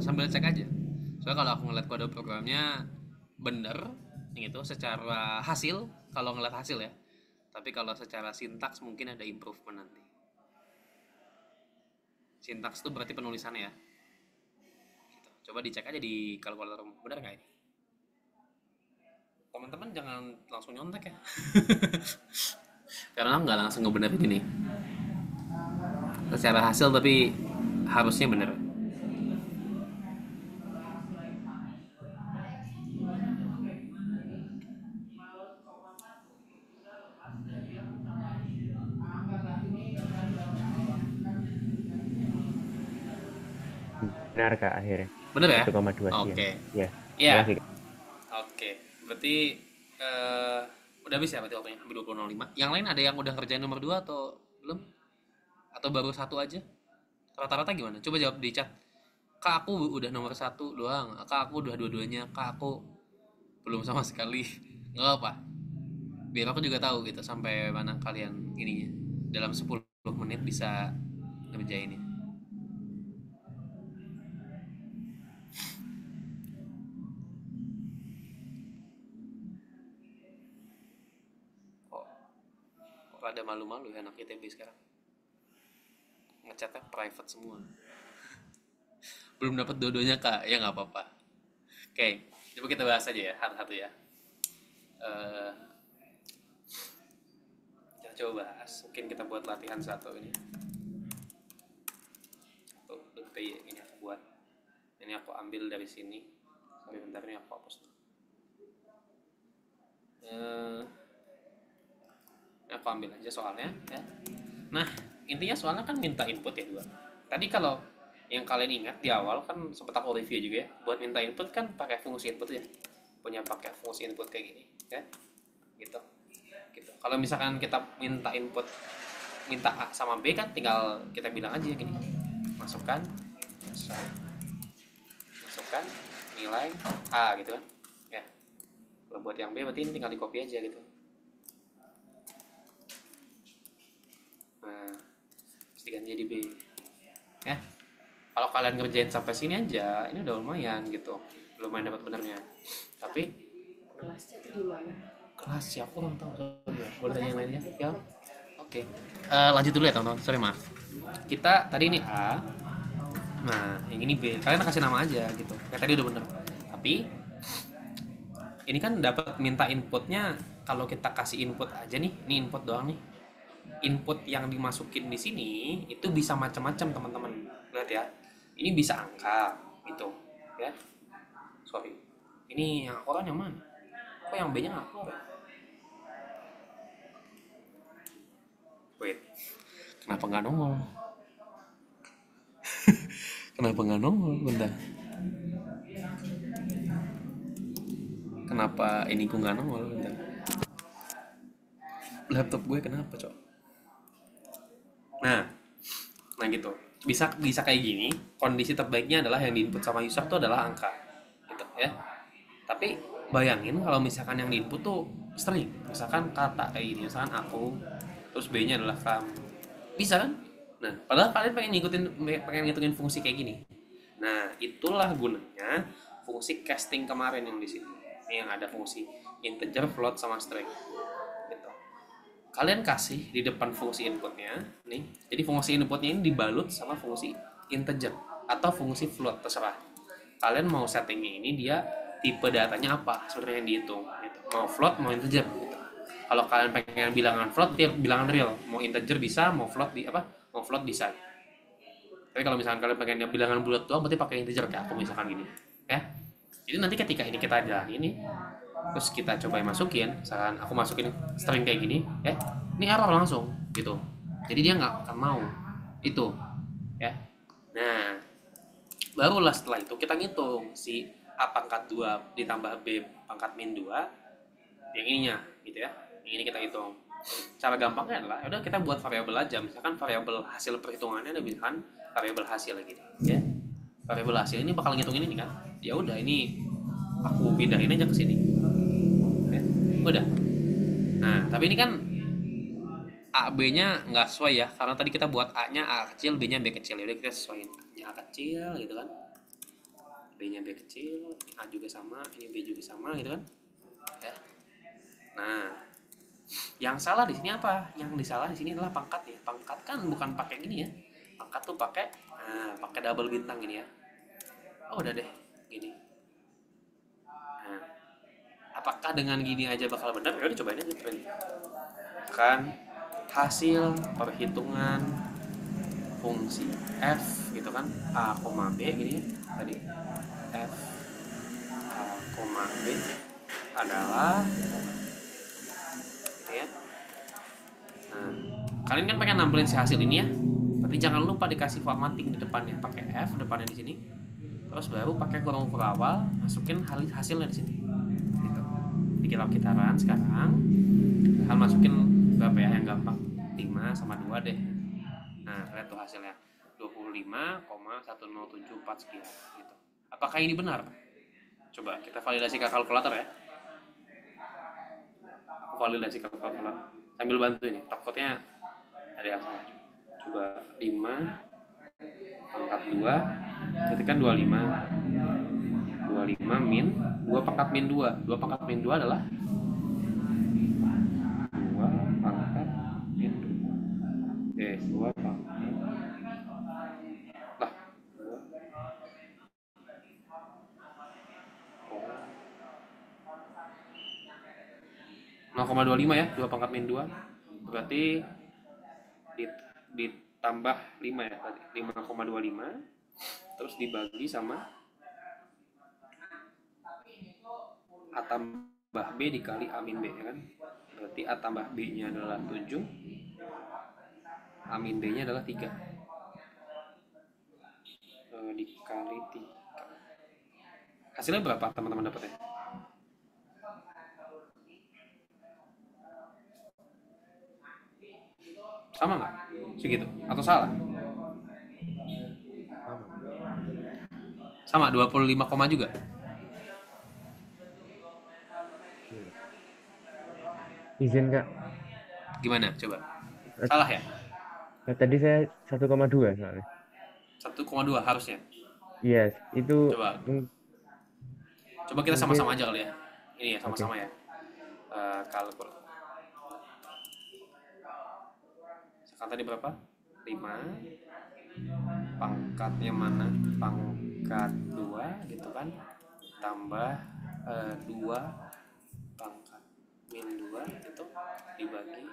Sambil cek aja. Soalnya kalau aku ngeliat kode programnya bener, gitu, secara hasil, kalau ngeliat hasil ya. Tapi kalau secara sintaks mungkin ada improvement nanti. Sintaks itu berarti penulisannya ya. Gitu. Coba dicek aja di kalkulator, bener nggak ini? Teman-teman jangan langsung nyontek ya. Karena nggak langsung ngebenerin ini. Secara hasil tapi harusnya bener. Benar Kak akhirnya. Bener ya? 1,2 sekian. Oke. Ya. Iya. Makasih Kak. Oke. Berarti udah bisa berarti waktunya sampai 20.05. Yang lain ada yang udah ngerjain nomor 2 atau belum? Atau baru satu aja? Rata-rata gimana? Coba jawab di chat. Kak aku udah nomor 1 doang. Kak aku udah dua-duanya. Kak aku belum sama sekali. Nggak apa. Biar aku juga tahu gitu sampai mana kalian ininya. Dalam 10 menit bisa ngerjainnya. Kok ada malu-malu ya anak ITB sekarang. Ngechatnya private semua. Belum dapat dua-duanya Kak. Ya nggak apa-apa. Oke, coba kita bahas aja ya satu-satu ya. Eh, kita coba bahas. Mungkin kita buat latihan satu ini. Tuh, ini aku buat. Ini aku ambil dari sini. Sorry bentar, ini aku hapus. Ini aku ambil aja soalnya ya. Nah, intinya soalnya kan minta input ya dua. Tadi kalau yang kalian ingat di awal kan sempat aku review juga ya, buat minta input kan pakai fungsi input ya. Punya pakai fungsi input kayak gini ya. Gitu. Gitu. Kalau misalkan kita minta input, minta A sama B kan tinggal kita bilang aja gini. Masukkan nilai A gitu kan. Ya. Kalau buat yang B berarti ini tinggal di copy aja gitu. Nah, terus diganti jadi B. Ya. Kalau kalian ngerjain sampai sini aja, ini udah lumayan gitu. Lumayan dapat benernya. Tapi Kelasnya itu di mana? kelas ya aku kurang tahu. Boleh tanya yang lainnya? Ya. Oke. Lanjut dulu ya teman-teman. Sorry maaf. Kita tadi ini A. Nah, yang ini B. Kalian kasih nama aja gitu. Kayak tadi udah bener. Tapi ini kan dapat minta inputnya. Kalau kita kasih input aja nih, ini input doang nih. Input yang dimasukin di sini itu bisa macam-macam teman-teman. Lihat ya. Ini bisa angka gitu, ya. Sorry. Ini yang orang yang mana? Kok yang B-nya nggak keluar? Wait. Kenapa nggak nongol? Kenapa nggak nongol? Bentar. Kenapa ini ku nggak nongol? Bentar. Laptop gue kenapa, Cok? Nah gitu. Bisa kayak gini. Kondisi terbaiknya adalah yang diinput sama user itu adalah angka, gitu ya. Tapi bayangin kalau misalkan yang diinput tuh string, misalkan kata kayak gini, misalkan aku, terus B-nya adalah kamu, bisa kan? Nah, padahal kalian pengen ngitungin fungsi kayak gini. Nah, itulah gunanya fungsi casting kemarin yang di sini. Ini yang ada fungsi integer, float, sama string. Gitu. Kalian kasih di depan fungsi inputnya, nih. Jadi fungsi inputnya ini dibalut sama fungsi integer atau fungsi float, terserah. Kalian mau settingnya ini dia tipe datanya apa sebenarnya yang dihitung. Gitu. Mau float, mau integer. Gitu. Kalau kalian pengen bilangan float, dia bilangan real. Mau integer bisa, mau float mau float bisa. Tapi kalau misalkan kalian pengen bilangan bulat doang, berarti pakai integer kayak aku misalkan gini, ya. Jadi nanti ketika ini kita jalan ini, terus kita coba masukin, misalkan aku masukin string kayak gini, ini error langsung, gitu. Jadi dia nggak akan mau itu, ya. Nah, barulah setelah itu kita ngitung si A pangkat 2 ditambah B pangkat min 2, yang ininya, gitu ya. Yang ini kita hitung. Cara gampangnya adalah udah kita buat variabel aja, misalkan variabel hasil perhitungannya ada misalkan variabel hasil lagi, ya. Variabel hasil ini bakal ngitungin ini kan, ya udah ini aku pindahin aja ke sini, ya. Udah. Nah tapi ini kan A B nya nggak sesuai ya, karena tadi kita buat A nya A kecil, B nya B kecil, ya udah kita sesuaiin A nya A kecil gitu kan, B nya B kecil, A juga sama, ini B juga sama gitu kan, ya. Nah yang salah di sini apa? Yang disalah di sini adalah pangkat ya. Pangkat kan bukan pakai gini ya. Pangkat tuh pakai pakai double bintang gini ya. Oh udah deh gini. Nah, apakah dengan gini aja bakal benar? Ya udah cobain aja tren. Kan hasil perhitungan fungsi f gitu kan, a, B gini ya tadi. F a, B adalah ya. Nah, kalian kan pengen nampilin si hasil ini ya, tapi jangan lupa dikasih formatting di depannya, pakai F depannya di sini, terus baru pakai kurung awal, masukin hasilnya di sini. Gitu. Jadi kita run sekarang, kita masukin berapa ya yang gampang, 5 sama 2 deh. Nah, lihat tuh hasilnya 25,1074 sekian. Gitu. Apakah ini benar? Coba kita validasi ke kalkulator ya. Validasi kalkulator sambil bantu ini topcode-nya ada yang salah. Coba 5 pangkat 2 ketikkan 25 min 2 pangkat min 2 pangkat min 2 adalah 2 pangkat min 2 pangkat lah 0,25 ya, 2 pangkat min 2 berarti ditambah 5 ya, 5,25 terus dibagi sama A tambah B dikali A min B, ya kan? Berarti A tambah B-nya adalah 7, A min B-nya adalah 3. Dikali 3. Hasilnya berapa teman-teman dapatnya? Sama nggak? Segitu? Atau salah? Sama, 25 koma juga? Izin Kak. Gimana? Coba. Salah ya? Tadi saya 1,2 soalnya. 1,2 harusnya. Yes, itu Coba. Coba kita sama-sama aja kali ya. Ini ya, sama-sama ya. Kalkul. Sekarang tadi berapa? 5. Pangkatnya mana? Pangkat 2 gitu kan. Tambah 2 pangkat min 2 itu dibagi.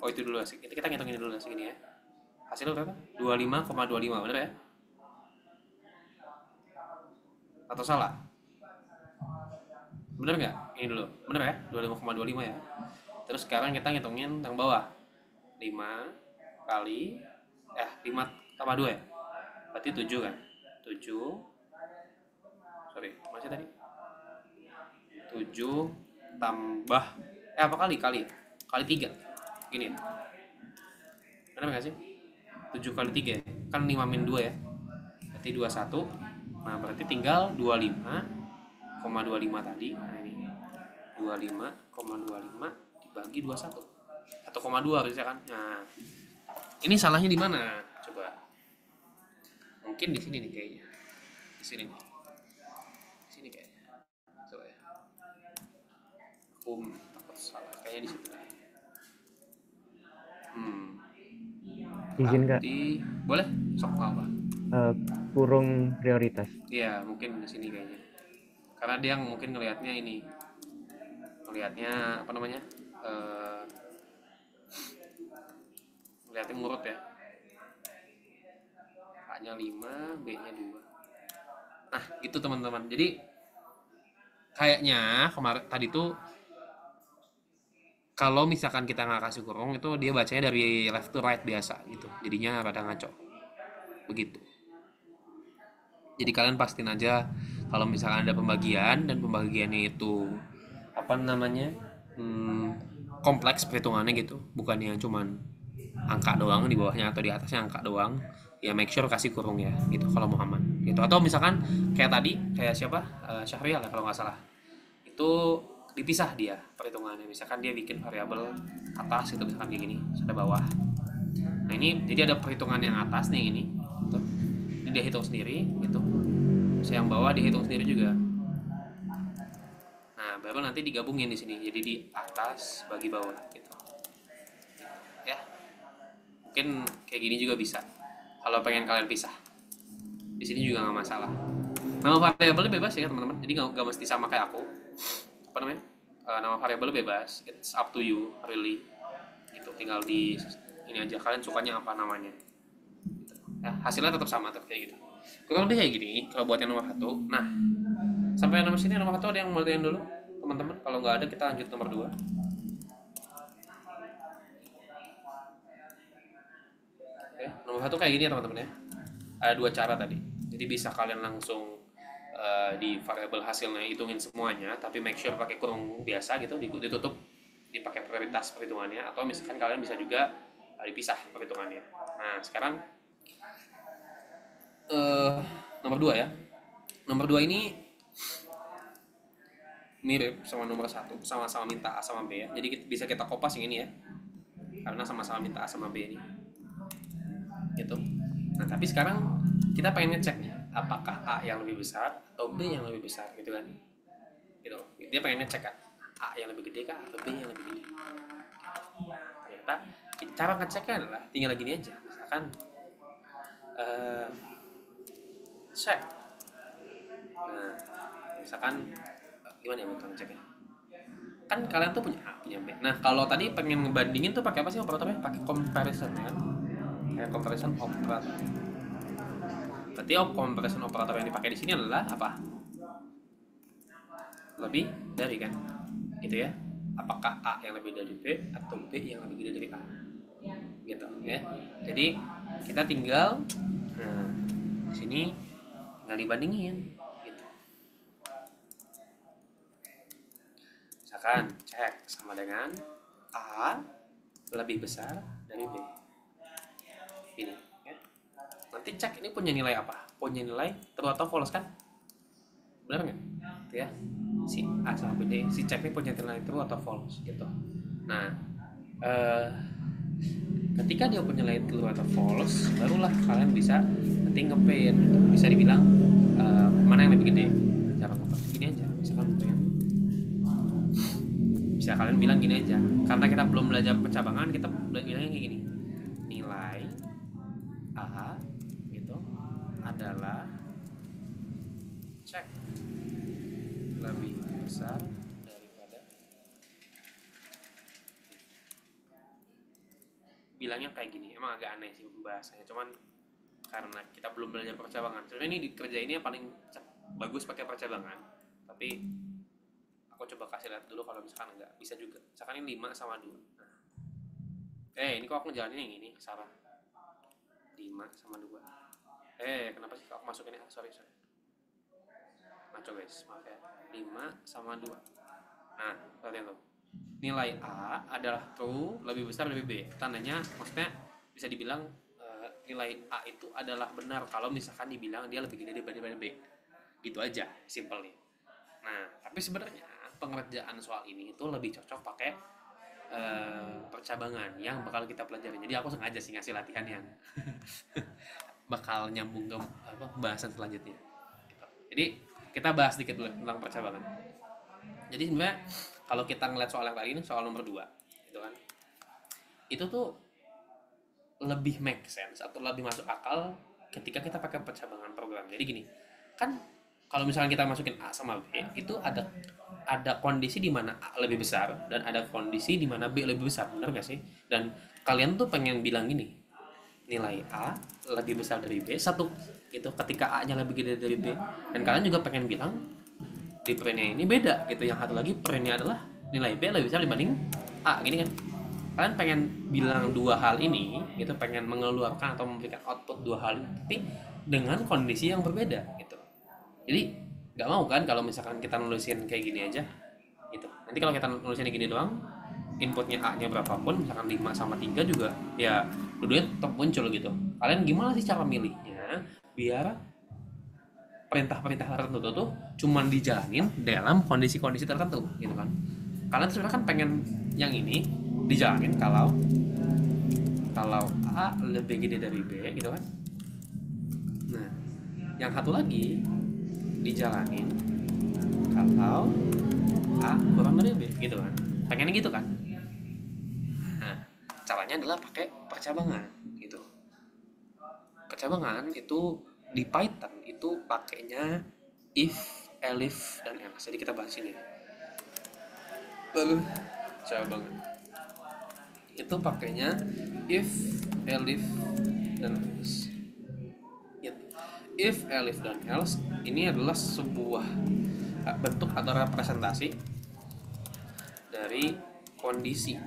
Oh itu dulu sih. Kita ngitungin dulu segini ya. Hasilnya berapa? 25,25, bener ya? Atau salah? Bener nggak? Ini dulu, bener ya? 25,25 ya. Terus sekarang kita ngitungin yang bawah. 5 kali 5 tambah 2 ya? Berarti 7 kan? 7 sorry, masih tadi 7 tambah apa kali 3 gini ya? Bener nggak sih? 7 kali 3 ya? Kan 5 min 2 ya? Berarti 21. Nah berarti tinggal 25,25 tadi. Nah ini 25,25 dibagi 21, 1,2 bisa kan? Nah ini salahnya di mana? Coba. Mungkin di sini nih kayaknya. Di sini nih. Di sini kayaknya. Coba ya. Aku takut salah. Kayaknya di situ. izin Kak. Berarti boleh? Sok apa? Kurung prioritas. Iya, mungkin di sini kayaknya. Karena dia mungkin ngelihatnya ini. Ngelihatnya apa namanya? Ngelihatnya ngurut ya. A-nya 5, B-nya 2. Nah, gitu teman-teman. Jadi kayaknya kemarin tadi tuh kalau misalkan kita nggak kasih kurung itu dia bacanya dari left to right biasa gitu. Jadinya rada ngaco. Begitu. Jadi kalian pastiin aja kalau misalkan ada pembagian dan pembagiannya itu apa namanya kompleks perhitungannya gitu, bukan yang cuman angka doang di bawahnya atau di atasnya angka doang, ya make sure kasih kurung ya gitu kalau mau aman gitu. Atau misalkan kayak tadi kayak siapa Syahrial ya kalau nggak salah itu dipisah dia perhitungannya, misalkan dia bikin variabel atas itu misalkan kayak gini ada bawah. Nah ini jadi ada perhitungan yang atas nih ini gitu. Ini dia hitung sendiri gitu, yang bawah dihitung sendiri juga. Nah baru nanti digabungin di sini jadi di atas bagi bawah gitu ya. Mungkin kayak gini juga bisa kalau pengen kalian pisah. Di sini juga nggak masalah. Nama variabelnya bebas ya teman-teman, jadi nggak mesti sama kayak aku. Apa namanya, nama variabel bebas, it's up to you really gitu. Tinggal di ini aja kalian sukanya apa namanya gitu. Ya, hasilnya tetap sama tuh kayak gitu. Kurang lebih kayak gini kalau buat yang nomor 1. Nah sampai nomor sini nomor 1 ada yang mau lihat dulu teman-teman? Kalau nggak ada kita lanjut nomor 2. Oke, nomor 1 kayak gini ya teman-teman ya. Ada 2 cara tadi, jadi bisa kalian langsung di variabel hasilnya hitungin semuanya, tapi make sure pakai kurung biasa gitu, ditutup, dipakai prioritas perhitungannya, atau misalkan kalian bisa juga dipisah perhitungannya. Nah sekarang nomor 2 ya. Nomor 2 ini mirip sama nomor 1, sama-sama minta A sama B ya. Jadi bisa kita kopas yang ini ya, karena sama-sama minta A sama B ini gitu. Nah tapi sekarang kita pengen ngecek nih, apakah A yang lebih besar atau B yang lebih besar gitu kan, gitu. Dia pengen ngecek kan, A yang lebih gede kah atau B yang lebih gede. Ternyata cara ngeceknya adalah tinggal gini aja, misalkan check. Nah misalkan gimana ya untuk ngeceknya, kan kalian tuh punya A punya B. Nah kalau tadi pengen ngebandingin tuh pakai apa sih operatornya? Pakai comparison kan, kayak comparison operator. Berarti comparison operator yang dipakai di sini adalah apa? lebih dari kan, gitu ya. Apakah A yang lebih dari B atau B yang lebih gede dari A, gitu ya. Jadi kita tinggal di sini tinggal dibandingin gitu. Misalkan cek sama dengan A lebih besar dari B ini ya. Nanti cek ini punya nilai apa, punya nilai true atau false kan, benar nggak gitu ya. Si A sama B, si cek ini punya nilai true atau false gitu. Nah ketika dia punya nilai true atau false, barulah kalian bisa nanti ngepair gitu. Bisa dibilang mana yang lebih gede. Cara ngepet gini aja, misalkan bisa kalian bilang gini aja, karena kita belum belajar percabangan, kita bilangnya kayak gini, nilai A gitu adalah cek lebih besar daripada, bilangnya kayak gini. Emang agak aneh sih bahasanya, cuman karena kita belum belajar percabangan. Sebenarnya ini di kerja ini yang paling bagus pakai percabangan, tapi aku coba kasih lihat dulu kalau misalkan enggak bisa juga. Misalkan ini 5 sama 2. Nah. Ini kok aku ngejalanin yang ini salah. 5 sama 2. Kenapa sih aku masukin ini? Sorry. Ngaco guys, maaf ya. 5 sama 2. Nah, perhatian tuh. Nilai A adalah true lebih besar dari B. Tandanya maksudnya bisa dibilang nilai A itu adalah benar kalau misalkan dibilang dia lebih gede daripada B. Gitu aja, simpelnya. Nah, tapi sebenarnya pengerjaan soal ini itu lebih cocok pakai percabangan yang bakal kita pelajari. Jadi aku sengaja sih ngasih latihan yang bakal nyambung ke pembahasan selanjutnya. Jadi kita bahas sedikit dulu tentang percabangan. Jadi sebenarnya kalau kita ngeliat soal yang lain, soal nomor 2 gitu kan, itu tuh lebih make sense atau lebih masuk akal ketika kita pakai percabangan program. Jadi gini, kan kalau misalnya kita masukin A sama B, itu ada kondisi di mana A lebih besar dan ada kondisi di mana B lebih besar, benar gak sih? Dan kalian tuh pengen bilang gini, nilai A lebih besar dari B satu gitu, ketika A nya lebih gede dari B, dan kalian juga pengen bilang di perannya ini beda gitu, yang satu lagi perannya adalah nilai B lebih besar dibanding A, gini kan. Kalian pengen bilang dua hal ini gitu, pengen mengeluarkan atau memberikan output dua hal ini, tapi dengan kondisi yang berbeda gitu. Jadi nggak mau kan kalau misalkan kita nulisin kayak gini aja gitu. Nanti kalau kita nulisin gini doang, inputnya A nya berapapun, misalkan 5 sama 3 juga ya dua-duanya tetap muncul gitu. Kalian gimana sih cara milihnya biar perintah-perintah tertentu tuh cuman dijalanin dalam kondisi-kondisi tertentu gitu kan. Kalian sebenarnya kan pengen yang ini dijalanin kalau A lebih gede dari B gitu kan. Nah, yang satu lagi dijalanin kalau A kurang dari B gitu kan. Pengennya gitu kan. Nah, caranya adalah pakai percabangan gitu. Percabangan itu di Python itu pakainya if, elif, dan else. Jadi kita bahas ini. Percabangan itu pakainya if, elif, dan else. If, elif, dan else ini adalah sebuah bentuk atau representasi dari kondisi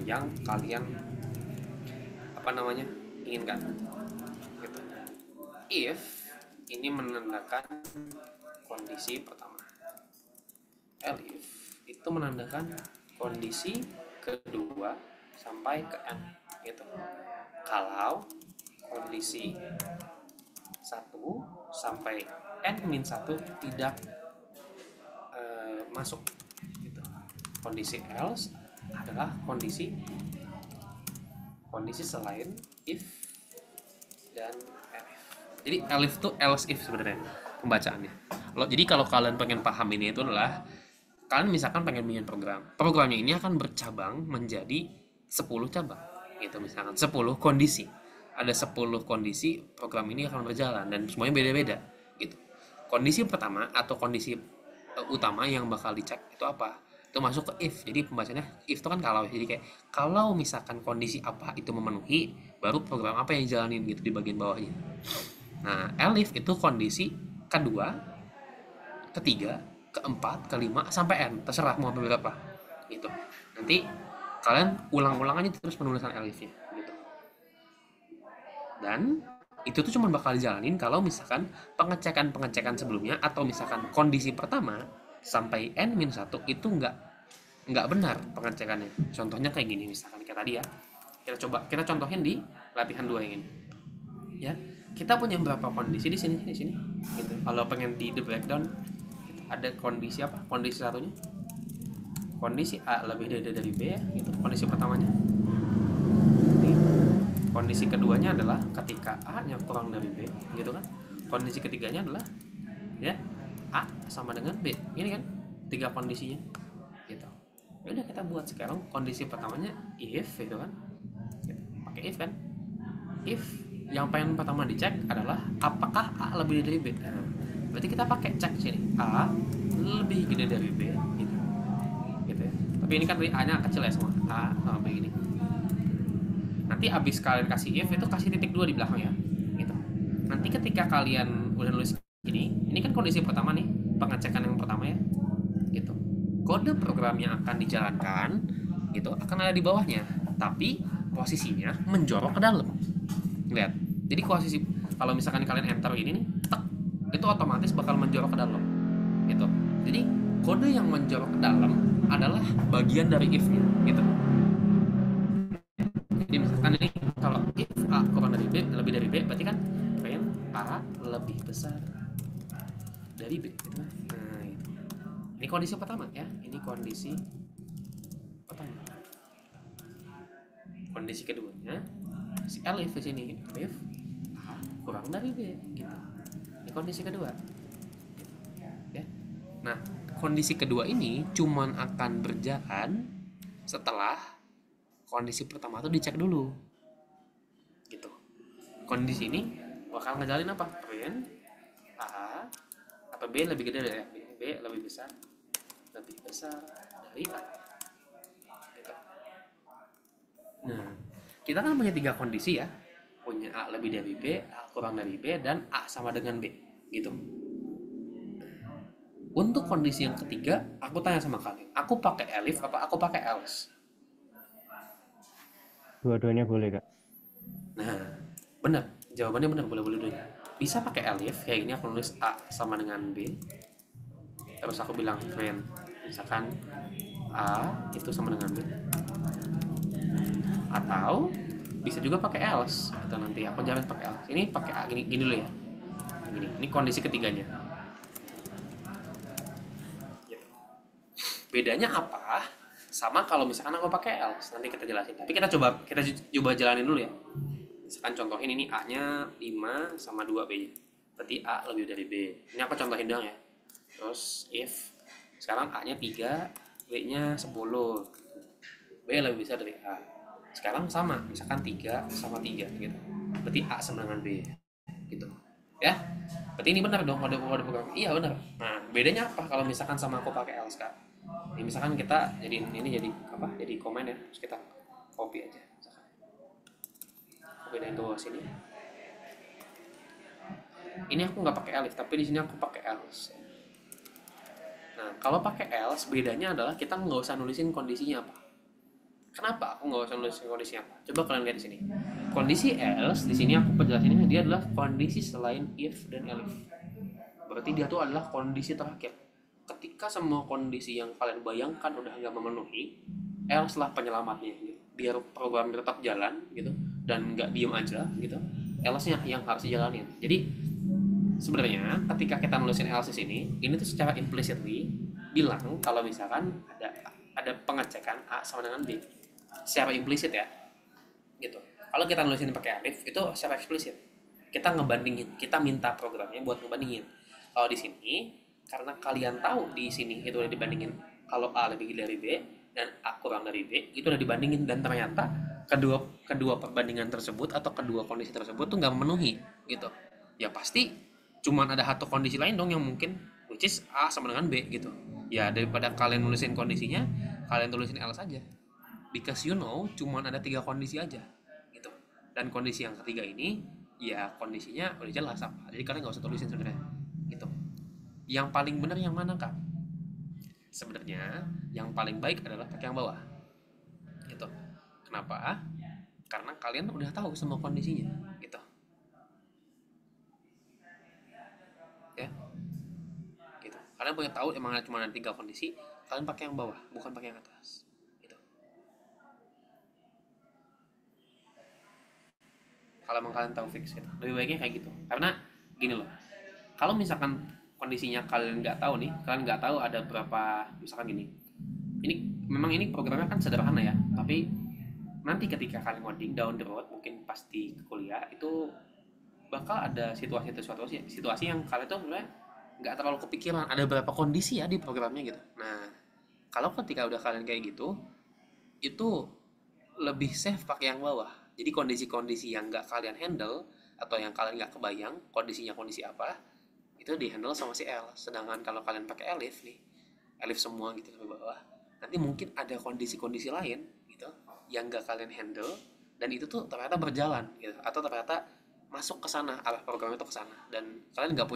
yang kalian inginkan. Gitu. If ini menandakan kondisi pertama, elif itu menandakan kondisi kedua sampai ke n gitu. Kalau kondisi 1 sampai n-1 tidak masuk gitu. Kondisi else adalah kondisi selain if dan elif. Jadi elif itu else if sebenarnya pembacaannya. Jadi kalau kalian pengen paham ini itu adalah kalian misalkan pengen bikin programnya ini akan bercabang menjadi 10 cabang gitu, misalkan 10 kondisi. Ada 10 kondisi program ini akan berjalan dan semuanya beda-beda gitu. Kondisi pertama atau kondisi utama yang bakal dicek itu apa? Itu masuk ke if. Jadi pembacanya if itu kan kalau. Jadi kayak kalau misalkan kondisi apa itu memenuhi, baru program apa yang dijalanin gitu di bagian bawahnya. Nah, elif itu kondisi kedua, ketiga, keempat, kelima, sampai n, terserah mau berapa gitu. Nanti kalian ulang-ulang aja terus penulisan elifnya gitu. Dan itu tuh cuma bakal dijalanin kalau misalkan pengecekan sebelumnya atau misalkan kondisi pertama sampai n-1 itu nggak benar pengecekannya. Contohnya kayak gini, misalkan kayak tadi ya, kita contohin di latihan 2 yang ini ya. Kita punya berapa kondisi di sini gitu. Kalau pengen di the breakdown, ada kondisi apa, kondisi satunya kondisi A lebih dari B ya gitu, kondisi pertamanya. Kondisi keduanya adalah ketika A-nya kurang dari B gitu kan. Kondisi ketiganya adalah ya A sama dengan B. Ini kan 3 kondisinya gitu. Ya udah, kita buat sekarang kondisi pertamanya if gitu kan. Gitu. Pakai if kan. If yang pengen pertama dicek adalah apakah A lebih dari B. Nah, berarti kita pakai cek sini A lebih gede dari B gitu. Gitu ya. Tapi ini kan A-nya kecil ya, semua A sama B ini. Nanti abis kalian kasih if itu kasih titik 2 di belakang ya gitu. Nanti ketika kalian udah nulis ini kan kondisi pertama nih, pengecekan yang pertama ya gitu. Kode program yang akan dijalankan gitu akan ada di bawahnya, tapi posisinya menjorok ke dalam. Lihat, jadi posisi kalau misalkan kalian enter ini nih, tek, itu otomatis bakal menjorok ke dalam gitu. Jadi kode yang menjorok ke dalam adalah bagian dari if-nya gitu. Jadi misalkan ini kalau if A kurang dari B lebih dari B, berarti kan A lebih besar dari B gitu. Nah, ini kondisi pertama ya. Ini kondisi pertama. Kondisi keduanya si elif di sini, if A kurang dari B gitu. Ini kondisi kedua. Ya. Nah, kondisi kedua ini cuman akan berjalan setelah kondisi pertama tuh dicek dulu gitu. Kondisi ini bakal ngejalin apa? Print A apa B lebih gede dari B lebih besar dari A gitu. Nah, kita kan punya 3 kondisi ya, punya A lebih dari B, A kurang dari B, dan A sama dengan B gitu. Untuk kondisi yang ketiga, aku tanya sama kalian, aku pakai elif apa aku pakai else? Dua-duanya boleh, Kak. Nah, benar. Jawabannya benar, boleh-boleh dulu. Bisa pakai elif, kayak gini aku nulis A sama dengan B. Terus aku bilang print, misalkan A itu sama dengan B. Atau bisa juga pakai else. Atau nanti aku jangan pakai else. Ini pakai A gini dulu ya. Ini kondisi ketiganya. Bedanya apa? Sama kalau misalkan aku pakai else, nanti kita jelasin. Tapi kita coba jalanin dulu ya. Misalkan contohin ini A-nya 5 sama 2 B-nya. Berarti A lebih dari B. Ini aku contohin doang ya. Terus if sekarang A-nya 3, B-nya 10. B lebih besar dari A. Sekarang sama, misalkan 3 sama 3 gitu. Berarti A sama dengan B gitu. Ya. Berarti ini benar dong kode program. Iya benar. Nah, bedanya apa kalau misalkan sama aku pakai else, Kak? Ini misalkan kita jadi apa? Jadi komen ya, terus kita copy aja. Misalkan. Aku bedain tuh sini. Ini aku nggak pakai elif, tapi di sini aku pakai else. Nah, kalau pakai else bedanya adalah kita nggak usah nulisin kondisinya apa. Kenapa aku nggak usah nulisin kondisinya apa? Coba kalian lihat di sini. Kondisi else di sini aku penjelasinnya dia adalah kondisi selain if dan elif. Berarti dia tuh adalah kondisi terakhir. Ketika semua kondisi yang kalian bayangkan udah nggak memenuhi, else lah penyelamatnya gitu. Biar program tetap jalan gitu dan nggak diem aja gitu, else-nya yang harus dijalanin. Jadi sebenarnya ketika kita nulisin else di sini, ini tuh secara implicitly bilang kalau misalkan ada pengecekan A sama dengan B secara implisit ya gitu. Kalau kita nulisin pakai elif itu secara eksplisit kita ngebandingin, kita minta programnya buat ngebandingin. Kalau di sini karena kalian tahu di sini itu udah dibandingin, kalau A lebih dari B dan A kurang dari B itu udah dibandingin, dan ternyata kedua perbandingan tersebut atau kedua kondisi tersebut tuh nggak memenuhi gitu. Ya pasti cuman ada satu kondisi lain dong yang mungkin, which is A sama dengan B gitu. Ya daripada kalian nulisin kondisinya, kalian tulisin L saja, because you know cuman ada 3 kondisi aja gitu. Dan kondisi yang ketiga ini ya kondisinya udah jelas apa, jadi kalian nggak usah tulisin sebenarnya gitu. Yang paling benar yang mana, Kak? sebenarnya yang paling baik adalah pakai yang bawah gitu. Kenapa? Karena kalian udah tahu semua kondisinya gitu ya, gitu. Kalian punya tahu emang cuma ada 3 kondisi, kalian pakai yang bawah bukan pakai yang atas gitu. Kalau emang kalian tahu fix gitu, lebih baiknya kayak gitu. Karena gini loh, kalau misalkan kondisinya kalian nggak tahu nih, kalian nggak tahu ada berapa, misalkan gini, ini memang ini programnya kan sederhana ya, tapi nanti ketika kalian ngoding down the road, mungkin pas di kuliah itu bakal ada situasi yang kalian tuh sebenarnya nggak terlalu kepikiran ada berapa kondisi ya di programnya gitu. Nah, kalau ketika udah kalian kayak gitu, itu lebih safe pakai yang bawah. Jadi kondisi-kondisi yang nggak kalian handle atau yang kalian nggak kebayang kondisinya kondisi apa, itu di handle sama si L. Sedangkan kalau kalian pakai Elif nih, Elif semua gitu sampai bawah, nanti mungkin ada kondisi-kondisi lain gitu yang nggak kalian handle, dan itu tuh ternyata berjalan gitu, atau ternyata masuk ke sana, arah program itu ke sana, dan kalian nggak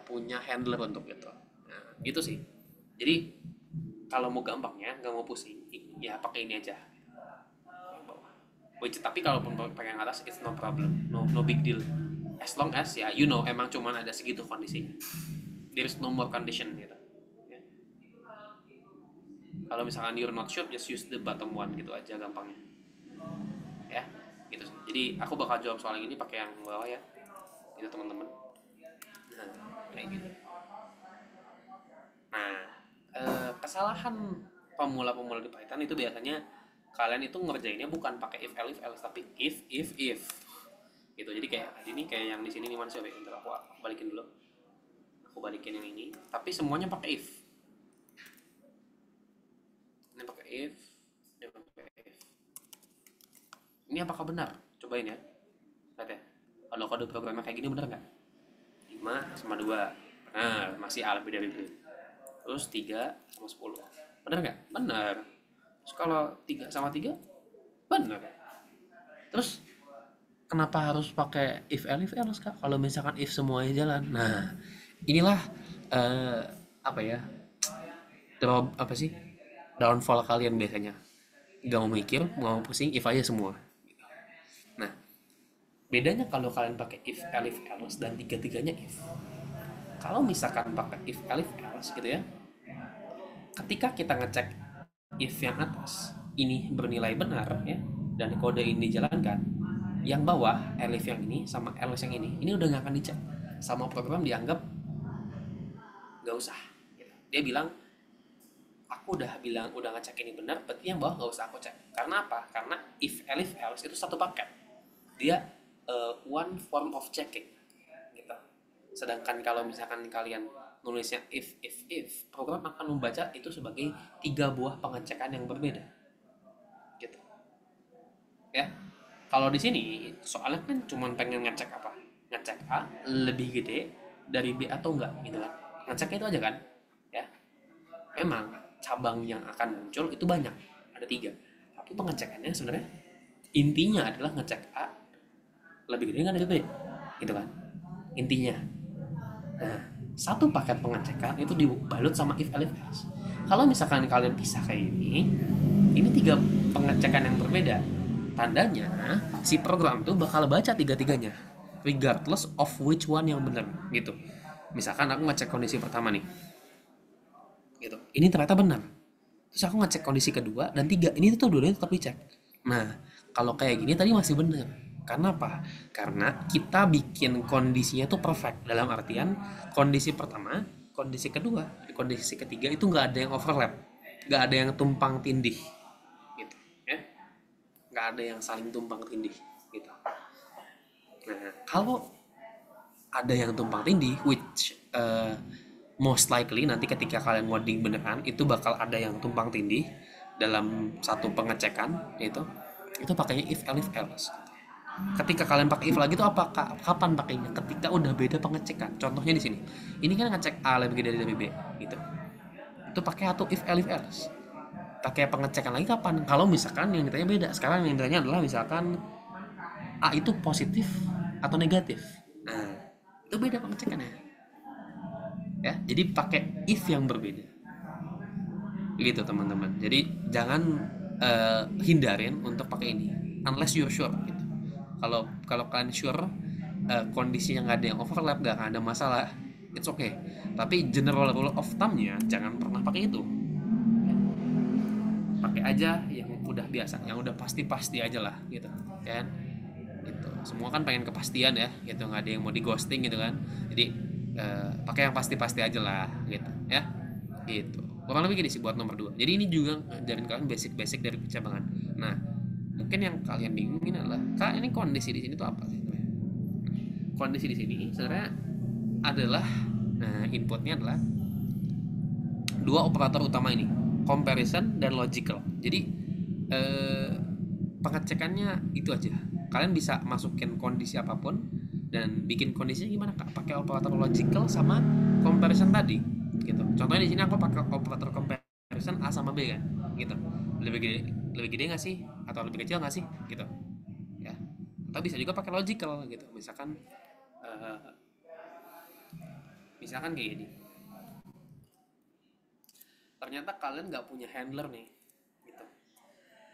punya handler untuk itu. Nah, gitu sih. Jadi kalau mau gampangnya, nggak mau pusing, ya pakai ini aja. Tapi kalaupun pakai yang atas, it's no problem, no big deal. As long as ya emang cuman ada segitu kondisinya. There is no more condition gitu. Ya. Kalau misalkan you're not sure, just use the bottom one gitu aja gampangnya. Ya, gitu. Jadi aku bakal jawab soal ini pakai yang bawah ya, gitu teman-teman. Nah, kayak gitu. Nah, kesalahan pemula-pemula di Python itu biasanya kalian itu ngerjainnya bukan pakai if else tapi if gitu. Jadi kayak yang di sini nih manusia, bentar aku balikin dulu, aku balikin yang ini, tapi semuanya pakai if. Ini pakai if, ini pakai if. Ini apakah benar? Cobain ya, lihat ya, kalau kode programnya kayak gini benar nggak? 5 sama 2, benar, masih A lebih dari B. Terus 3 sama 10, benar nggak? Benar. Terus kalau 3 sama 3, benar. Terus kenapa harus pakai if else Kak? Kalau misalkan if semuanya jalan. Nah, inilah downfall kalian biasanya. Gak mau mikir, mau pusing, if aja semua. Nah, bedanya kalau kalian pakai if else dan tiga-tiganya if. Kalau misalkan pakai if else gitu ya, ketika kita ngecek if yang atas ini bernilai benar ya, dan kode ini dijalankan, yang bawah elif yang ini sama else yang ini udah nggak akan dicek sama program, dianggap nggak usah gitu. Dia bilang aku udah ngecek ini benar, berarti yang bawah nggak usah aku cek. Karena apa? Karena if else itu satu paket, dia one form of checking gitu. Sedangkan kalau misalkan kalian nulisnya if, program akan membaca itu sebagai 3 buah pengecekan yang berbeda gitu ya. Kalau di sini soalnya kan cuma pengen ngecek apa, ngecek A lebih gede dari B atau enggak gitu kan, ngecek itu aja kan ya. Memang cabang yang akan muncul itu banyak, ada 3, tapi pengecekannya sebenarnya intinya adalah ngecek A lebih gede kan dari B gitu kan intinya. Nah, satu paket pengecekan itu dibalut sama if else. Kalau misalkan kalian pisah kayak ini 3 pengecekan yang berbeda, tandanya si program itu bakal baca 3-tiganya regardless of which one yang benar gitu. Misalkan aku ngecek kondisi pertama nih gitu, ini ternyata benar, terus aku ngecek kondisi kedua dan 3, ini tuh dua-duanya tetap dicek. Nah, kalau kayak gini tadi masih benar. Karena apa? Karena kita bikin kondisinya tuh perfect, dalam artian kondisi pertama, kondisi kedua, kondisi ketiga itu nggak ada yang overlap, nggak ada yang tumpang tindih gitu ya, nggak ada yang saling tumpang tindih gitu. Nah, kalau ada yang tumpang tindih, which most likely nanti ketika kalian ngoding beneran itu bakal ada yang tumpang tindih dalam satu pengecekan, itu pakainya if else. Ketika kalian pakai if lagi itu kapan pakainya? Ketika udah beda pengecekan. Contohnya di sini. Ini kan ngecek A lebih gede dari B gitu. Itu pakai atau if else. Pakai pengecekan lagi kapan? Kalau misalkan yang ditanya beda. Sekarang yang ditanya adalah misalkan A itu positif atau negatif. Nah, itu beda pengecekannya. Ya, jadi pakai if yang berbeda. gitu teman-teman. Jadi jangan hindarin untuk pakai ini unless you're sure gitu. Kalau kalau kalian sure kondisinya nggak ada yang overlap, nggak ada masalah, it's okay. Tapi general rule of thumb-nya jangan pernah pakai itu. Pakai aja yang udah biasa, yang udah pasti-pasti aja lah gitu kan. Gitu. Semua kan pengen kepastian ya gitu, nggak ada yang mau di ghosting gitu kan. Jadi pakai yang pasti-pasti aja lah gitu ya. Gitu. Kurang lebih gini sih buat nomor 2. Jadi ini juga ngajarin kalian basic-basic dari percabangan. Nah, mungkin yang kalian bingungin adalah, Kak, ini kondisi di sini tuh apa sih? Kondisi di sini sebenarnya adalah inputnya adalah dua operator utama ini, comparison dan logical. Jadi pengecekannya itu aja. Kalian bisa masukin kondisi apapun dan bikin kondisinya gimana, Kak? Pakai operator logical sama comparison tadi gitu. Contohnya di sini aku pakai operator comparison A sama B kan gitu. Lebih gede nggak sih atau lebih kecil nggak sih gitu ya. Atau bisa juga pakai logical gitu. Misalkan kayak gini, ternyata kalian nggak punya handler nih gitu,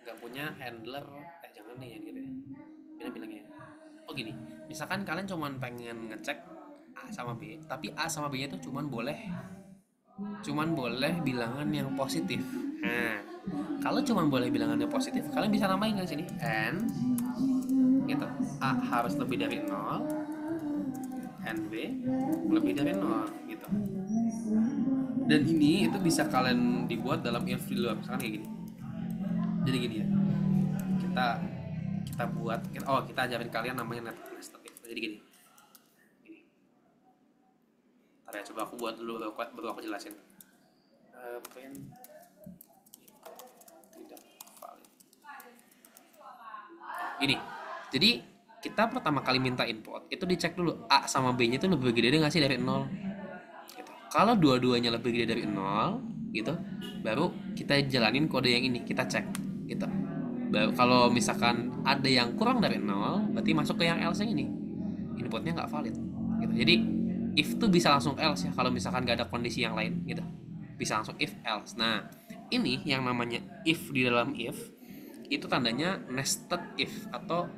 nggak punya handler, jangan nih ya gitu ya, bilangnya oh gini, misalkan kalian cuman pengen ngecek A sama B, tapi A sama B nya itu cuman boleh bilangan yang positif. Nah, kalau cuman boleh bilangan yang positif, kalian bisa namain di sini n gitu, A harus lebih dari 0, NB lebih dari 0 gitu. Dan ini itu bisa kalian dibuat dalam if di luar, misalkan kayak gini. Jadi gini ya, kita ajarin kalian namanya nested if. Jadi gini. Ntar ya, coba aku buat dulu baru aku jelasin. Print tidak valid. Gini, jadi kita pertama kali minta input itu dicek dulu A sama B nya itu lebih gede nggak sih dari 0 gitu. Kalau dua-duanya lebih gede dari 0 gitu, baru kita jalanin kode yang ini, kita cek gitu. Baru kalau misalkan ada yang kurang dari 0, berarti masuk ke yang else yang ini, inputnya nggak valid gitu. Jadi if tuh bisa langsung else ya, kalau misalkan nggak ada kondisi yang lain gitu, bisa langsung if else. Nah, ini yang namanya if di dalam if itu tandanya nested if atau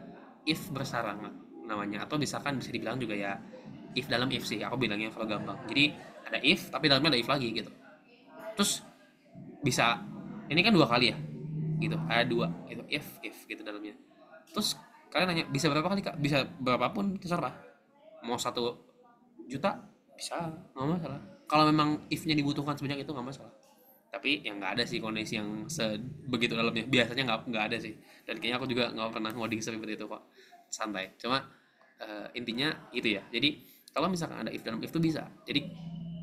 if bersarang namanya, atau misalkan bisa dibilang juga ya if dalam if sih, aku bilangnya kalau gampang. Jadi ada if tapi dalamnya ada if lagi gitu. Terus bisa, ini kan 2 kali ya gitu, ada 2 gitu, if gitu dalamnya. Terus kalian nanya bisa berapa kali, Kak? Bisa berapapun terserah, mau 1 juta bisa, nggak masalah. Kalau memang if-nya dibutuhkan sebanyak itu nggak masalah. Tapi yang nggak ada sih kondisi yang sebegitu dalamnya, biasanya nggak ada sih. Dan kayaknya aku juga nggak pernah ngoding seperti itu kok, santai. Cuma intinya itu ya. Jadi kalau misalkan ada if dalam if itu bisa. Jadi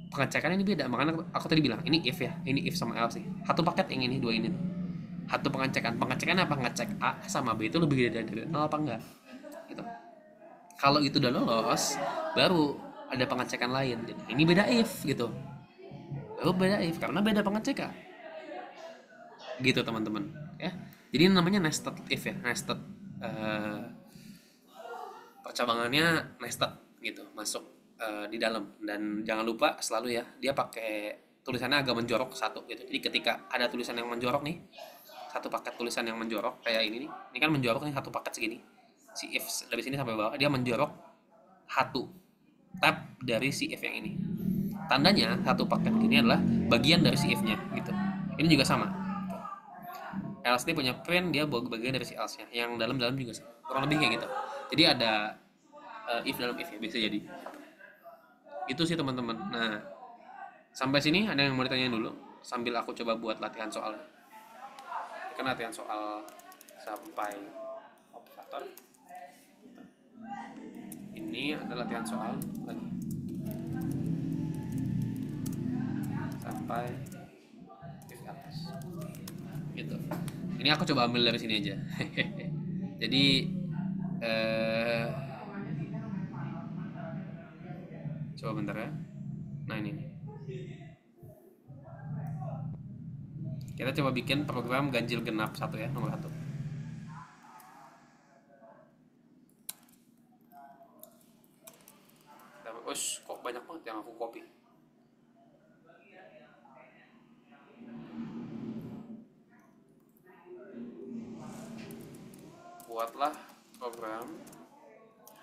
pengecekannya ini beda, makanya aku tadi bilang ini if ya, ini if sama else sih, satu paket yang ini, dua ini. Satu pengecekannya apa, ngecek A sama B itu lebih gede dari 0 apa enggak gitu. Kalau itu udah lolos, baru ada pengecekan lain. Ini beda if gitu, baru beda if karena beda pengecekan gitu teman-teman ya. Jadi namanya nested if ya, nested percabangannya nested gitu, masuk di dalam. Dan jangan lupa selalu ya, dia pakai tulisannya agak menjorok satu gitu. Jadi ketika ada tulisan yang menjorok nih, satu paket tulisan yang menjorok kayak ini kan menjorok nih, satu paket segini, si if dari sini sampai bawah dia menjorok satu tab dari si if yang ini. Tandanya satu paket ini adalah bagian dari si if-nya gitu. Ini juga sama. Else ini punya print, dia bagian dari si else-nya. Yang dalam juga sama. Kurang lebih kayak gitu. Jadi ada if dalam if ya, bisa jadi. Itu sih teman-teman. Nah, sampai sini ada yang mau ditanyain dulu sambil aku coba buat latihan soal. Kan latihan soal sampai operator. Ini ada latihan soal lagi sampai if else gitu. Ini aku coba ambil dari sini aja. Jadi coba bentar ya. Nah ini kita coba bikin program ganjil genap satu ya, nomor 1. Kok banyak banget yang aku copy. buatlah program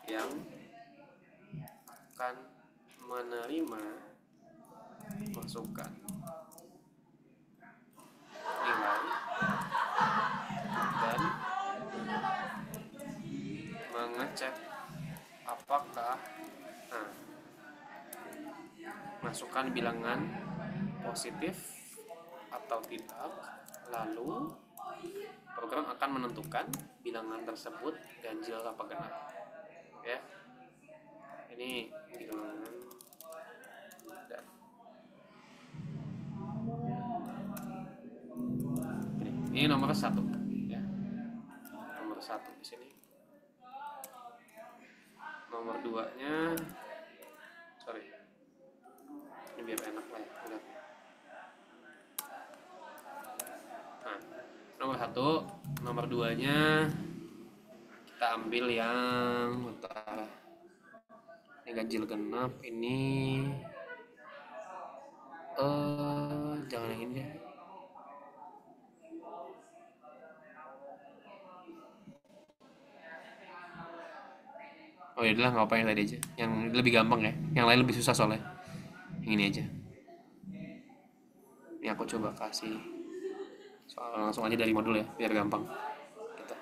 yang akan menerima masukan nilai dan mengecek apakah masukan bilangan positif atau tidak. Lalu program akan menentukan bilangan tersebut ganjil apa genap. Ya, ini bilangan dan ini nomor 1 ya, nomor 1 di sini. Nomor 2-nya, sorry, ini biar enak lah ya lihat. Nah, nomor 1, nomor 2-nya kita ambil yang bentar. Ini ganjil genap, ini jangan yang ini deh. Oh ya udah, nggak apa yang tadi aja. Yang lebih gampang ya. Yang lain lebih susah soalnya. Yang ini aja. Ini aku coba kasih soal langsung aja dari modul ya, biar gampang. Gitu.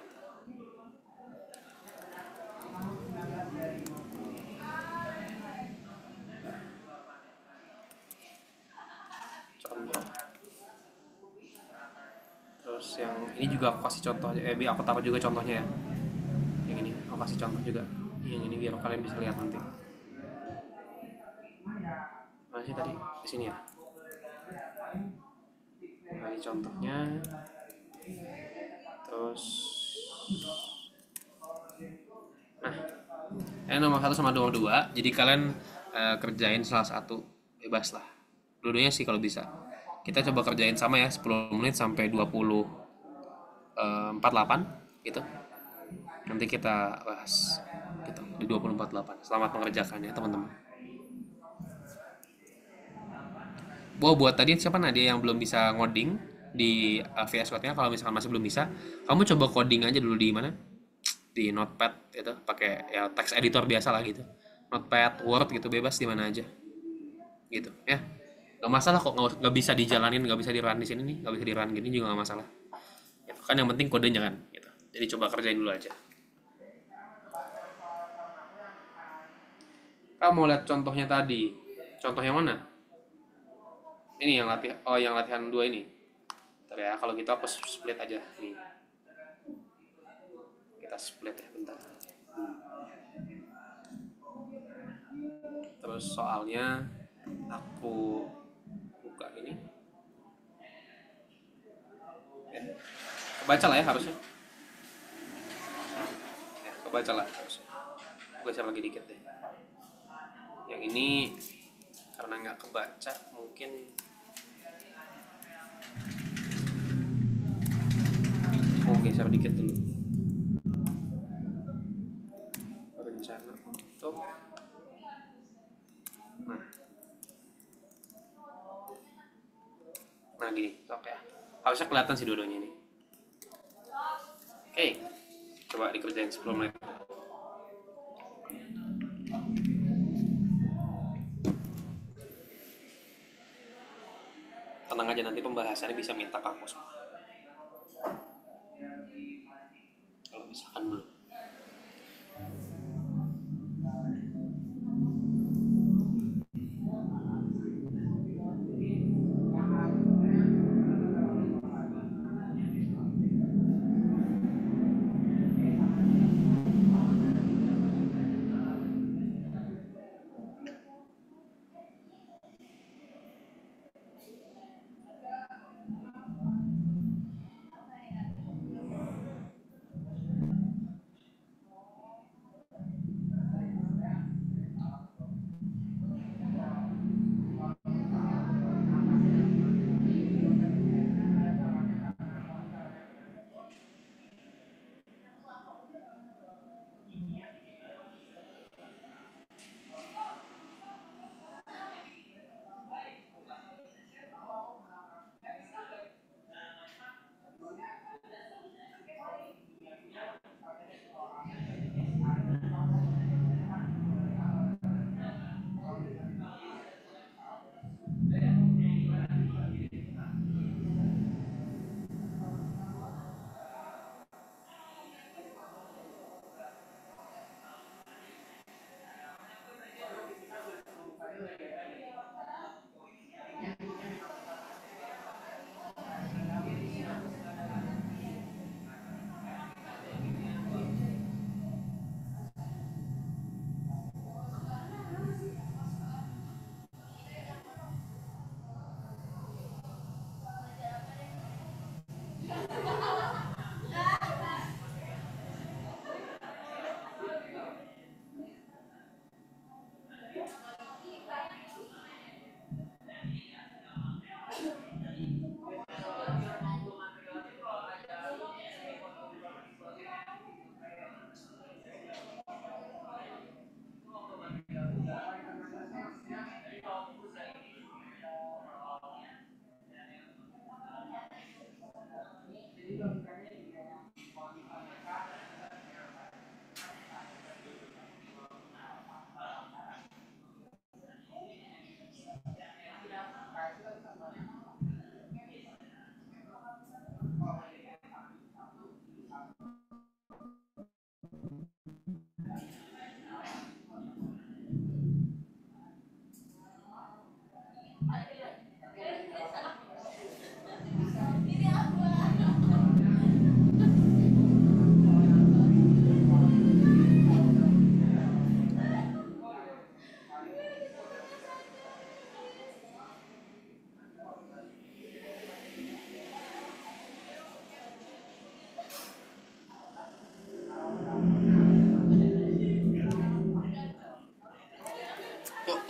Contoh. Terus yang ini juga aku kasih contoh aja. Aku taruh juga contohnya ya. Yang ini aku kasih contoh juga. Yang ini biar kalian bisa lihat nanti. Mana sih tadi? Di sini ya. Nah, ini contohnya. Terus nah, nomor 1 sama nomor 2. Jadi kalian kerjain salah satu, bebas lah. Dua-duanya sih kalau bisa. Kita coba kerjain sama ya, 10 menit sampai 20:48 gitu. Nanti kita bahas gitu di 20:48. Selamat mengerjakan ya teman-teman. Buat tadi siapa Nadia yang belum bisa ngoding di VS Code-nya, kalau misalkan masih belum bisa, kamu coba coding aja dulu di mana? Di Notepad itu, pakai ya text editor biasa lah gitu. Notepad, Word gitu, bebas di mana aja. Gitu ya. Gak masalah kok, nggak bisa dijalanin, nggak bisa di run di sini nih, nggak bisa di run gini juga nggak masalah. Ya, kan yang penting kodenya kan gitu. Jadi coba kerjain dulu aja. Kamu mau lihat contohnya tadi? Contoh yang mana? Ini yang latihan 2 ini. Bentar ya, kalau gitu aku split aja nih. Kita split ya, bentar. Terus soalnya aku buka ini. Ya. Kebaca lah ya harusnya. Ya, kebaca lah harusnya. Gue share lagi dikit deh. Yang ini karena nggak kebaca mungkin geser dikit dulu. Rencana untuk nah gini, oke ya. Harusnya kelihatan sih dua-duanya ini. Oke, coba dikerjain 10 menit. Tenang aja, nanti pembahasannya bisa minta ke aku semua. Kalau misalkan belum.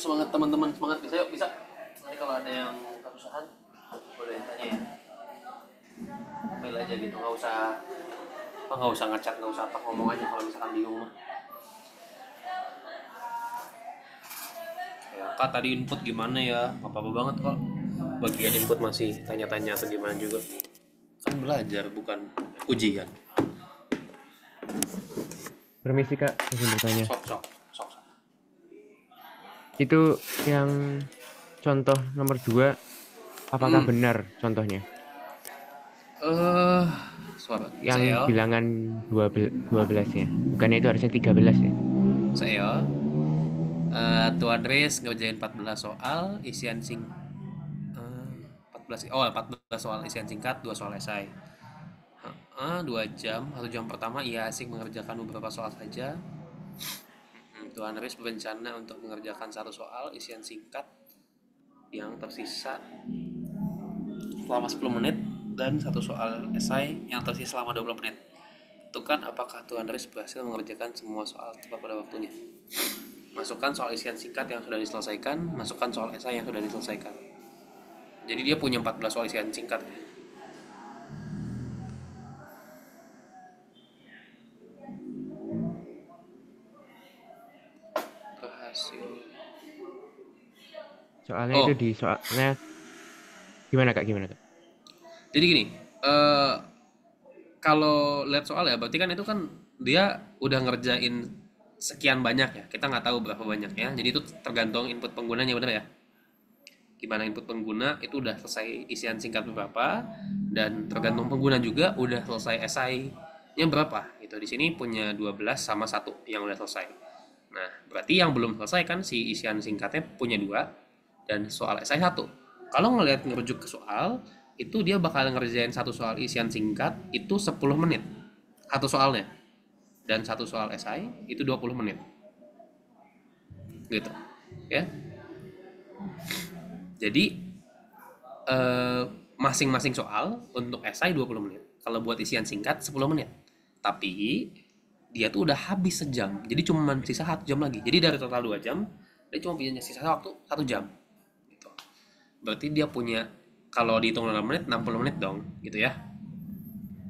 semangat teman-teman, semangat, bisa yuk, bisa. Nanti kalau ada yang kesusahan boleh tanya ya, mail aja gitu, nggak usah ngecat, nggak usah apa, ngomong aja kalau misalkan bingung mah. Ya, Kak tadi input gimana ya, nggak apa-apa banget kok, bagian input masih tanya-tanya atau gimana juga, kan belajar bukan ujian. Permisi Kak, izin bertanya. Sok. Itu yang contoh nomor 2, apakah benar contohnya? Suara Yang saya bilangan 12-nya. Bukannya itu harusnya 13 ya? saya Tuan Riz ngerjain 14 soal isian 14 soal isian singkat, 2 soal esai. 2 jam, 1 jam pertama ia asik mengerjakan beberapa soal saja. Tuan Riz berencana untuk mengerjakan 1 soal isian singkat yang tersisa selama 10 menit dan 1 soal esai yang tersisa selama 20 menit. Tentukan apakah Tuan Riz berhasil mengerjakan semua soal tepat pada waktunya. Masukkan soal isian singkat yang sudah diselesaikan, masukkan soal esai yang sudah diselesaikan. Jadi dia punya 14 soal isian singkat. Berhasil. Soalnya itu di soalnya gimana Kak? Jadi gini, kalau lihat soal ya, berarti kan itu kan dia udah ngerjain sekian banyak ya. Kita nggak tahu berapa banyak ya. Jadi itu tergantung input penggunanya, bener ya. Gimana input pengguna itu udah selesai isian singkat berapa, dan tergantung pengguna juga udah selesai esainya berapa. Gitu. Di sini punya 12 sama 1 yang udah selesai. Nah, berarti yang belum selesai kan si isian singkatnya punya 2 dan soal esai 1. Kalau ngerujuk ke soal, itu dia bakal ngerjain 1 soal isian singkat itu 10 menit. 1 soalnya. Dan 1 soal esai itu 20 menit. Gitu. Ya. Jadi masing-masing soal untuk esai 20 menit. Kalau buat isian singkat 10 menit. Tapi dia tuh udah habis sejam. Jadi cuma sisa 1 jam lagi. Jadi dari total 2 jam, dia cuma punya sisa waktu 1 jam. Gitu. Berarti dia punya, kalau dihitung 6 menit, 60 menit dong, gitu ya.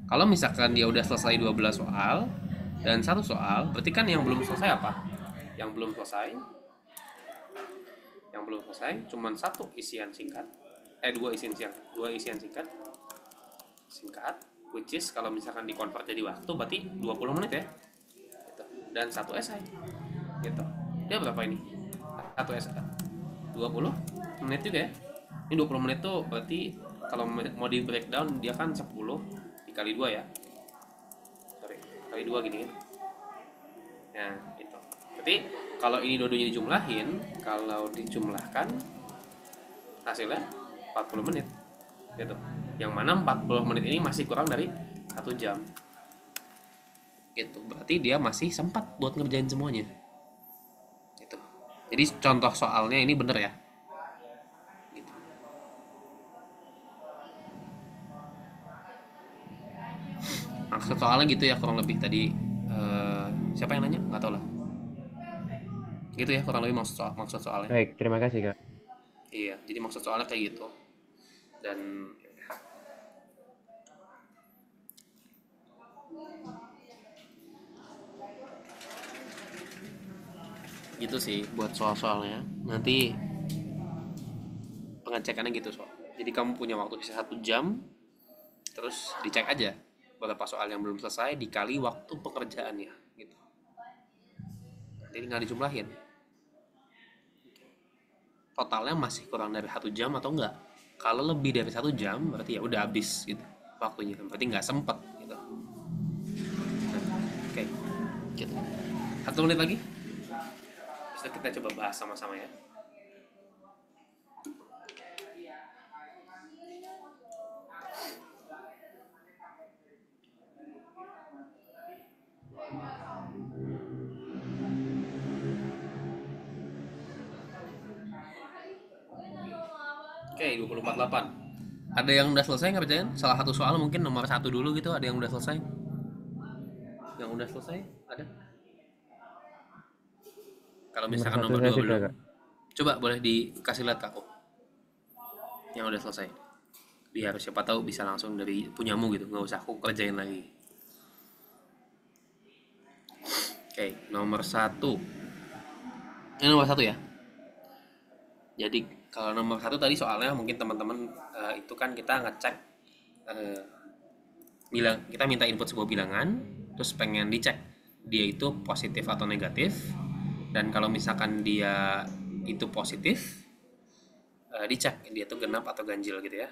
Kalau misalkan dia udah selesai 12 soal dan 1 soal, berarti kan yang belum selesai apa? Yang belum selesai cuman 1 isian singkat, 2 isian singkat, which is kalau misalkan di-convert jadi waktu berarti 20 menit ya. Gitu. Dan 1 esai. Gitu. Dia berapa ini? 1 esai. 20 menit juga ya. Ini 20 menit tuh berarti kalau mau di breakdown dia kan 10 dikali 2 ya. Kali 2 gini kan. Nah, itu. Berarti kalau ini dua-duanya dijumlahin, kalau dijumlahkan hasilnya 40 menit. Gitu. Yang mana 40 menit ini masih kurang dari 1 jam. Gitu. Berarti dia masih sempat buat ngerjain semuanya. Gitu. Jadi contoh soalnya ini bener ya. Gitu. Maksud soalnya gitu ya kurang lebih tadi. Siapa yang nanya? Nggak tahu lah. Gitu ya kurang lebih maksud soalnya. Baik, terima kasih Kak. Iya, jadi maksud soalnya kayak gitu. Dan gitu sih buat soal-soalnya. Nanti pengecekannya gitu soal. Jadi kamu punya waktu sisa 1 jam, terus dicek aja berapa soal yang belum selesai dikali waktu pengerjaannya gitu. Jadi nggak dijumlahin. Totalnya masih kurang dari 1 jam atau enggak. Kalau lebih dari 1 jam berarti ya udah habis gitu waktunya. Berarti nggak sempet gitu. Oke. Gitu. 1 menit lagi. Bisa kita coba bahas sama-sama ya. Oke, 24/8. Ada yang udah selesai ngerjain? Salah satu soal mungkin nomor 1 dulu gitu, ada yang udah selesai? Yang udah selesai? Ada? Kalau Nomor misalkan 1 nomor saya 2 sudah belum. Kak. Coba boleh dikasih lihat ke aku yang udah selesai. Biar siapa tahu bisa langsung dari punyamu gitu, nggak usah aku kerjain lagi. Oke, nomor satu. Ini nomor satu ya. Jadi kalau nomor satu tadi soalnya mungkin teman-teman itu kan kita ngecek eh, bilang kita minta input sebuah bilangan, terus pengen dicek dia itu positif atau negatif, dan kalau misalkan dia itu positif, dicek dia tuh genap atau ganjil gitu ya.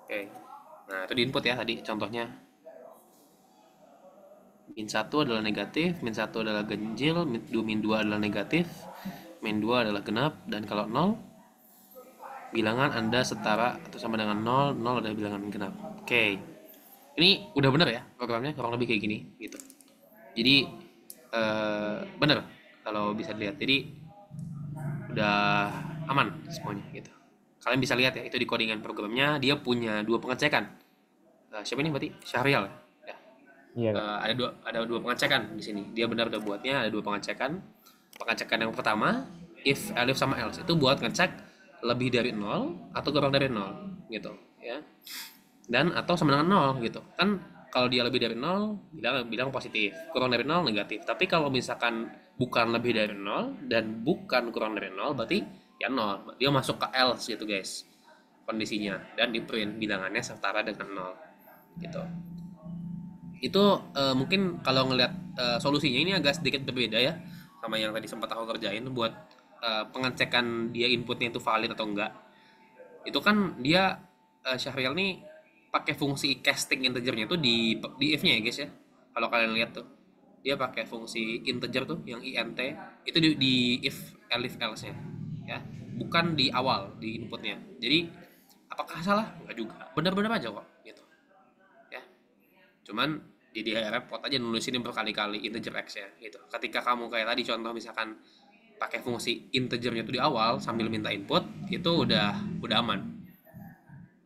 Oke, nah itu di input ya tadi contohnya. Min 1 adalah negatif, min 1 adalah ganjil, min 2 adalah negatif, min 2 adalah genap, dan kalau 0 bilangan Anda setara atau sama dengan 0, 0 adalah bilangan genap. Oke. Ini udah bener ya programnya, kurang lebih kayak gini gitu. Jadi bener kalau bisa dilihat. Jadi udah aman semuanya gitu. Kalian bisa lihat ya, itu di codingan programnya dia punya dua pengecekan. Siapa ini berarti? Syahrial ya? Iya kak. Ada dua pengecekan di sini. Dia benar udah buatnya ada dua pengecekan. Pengecekan yang pertama, if, elif sama else itu buat ngecek lebih dari 0 atau kurang dari 0 gitu ya. Dan atau sama dengan 0 gitu. Kan kalau dia lebih dari 0 bilang positif, kurang dari 0 negatif. Tapi kalau misalkan bukan lebih dari 0 dan bukan kurang dari 0 berarti ya 0. Dia masuk ke else gitu guys. Kondisinya dan di print bilangannya setara dengan 0 gitu. Itu mungkin kalau ngelihat solusinya ini agak sedikit berbeda ya sama yang tadi sempat aku kerjain buat pengecekan dia inputnya itu valid atau enggak. Itu kan dia Syahrial nih pakai fungsi casting integernya tuh di if-nya ya guys ya. Kalau kalian lihat tuh dia pakai fungsi integer tuh yang int itu di if elif else-nya ya, bukan di awal di inputnya. Jadi apakah salah? Enggak juga, benar-benar aja kok gitu ya. Cuman jadi repot aja nulisin berkali-kali integer x ya gitu. Ketika kamu kayak tadi contoh misalkan pakai fungsi integernya itu di awal sambil minta input, itu udah aman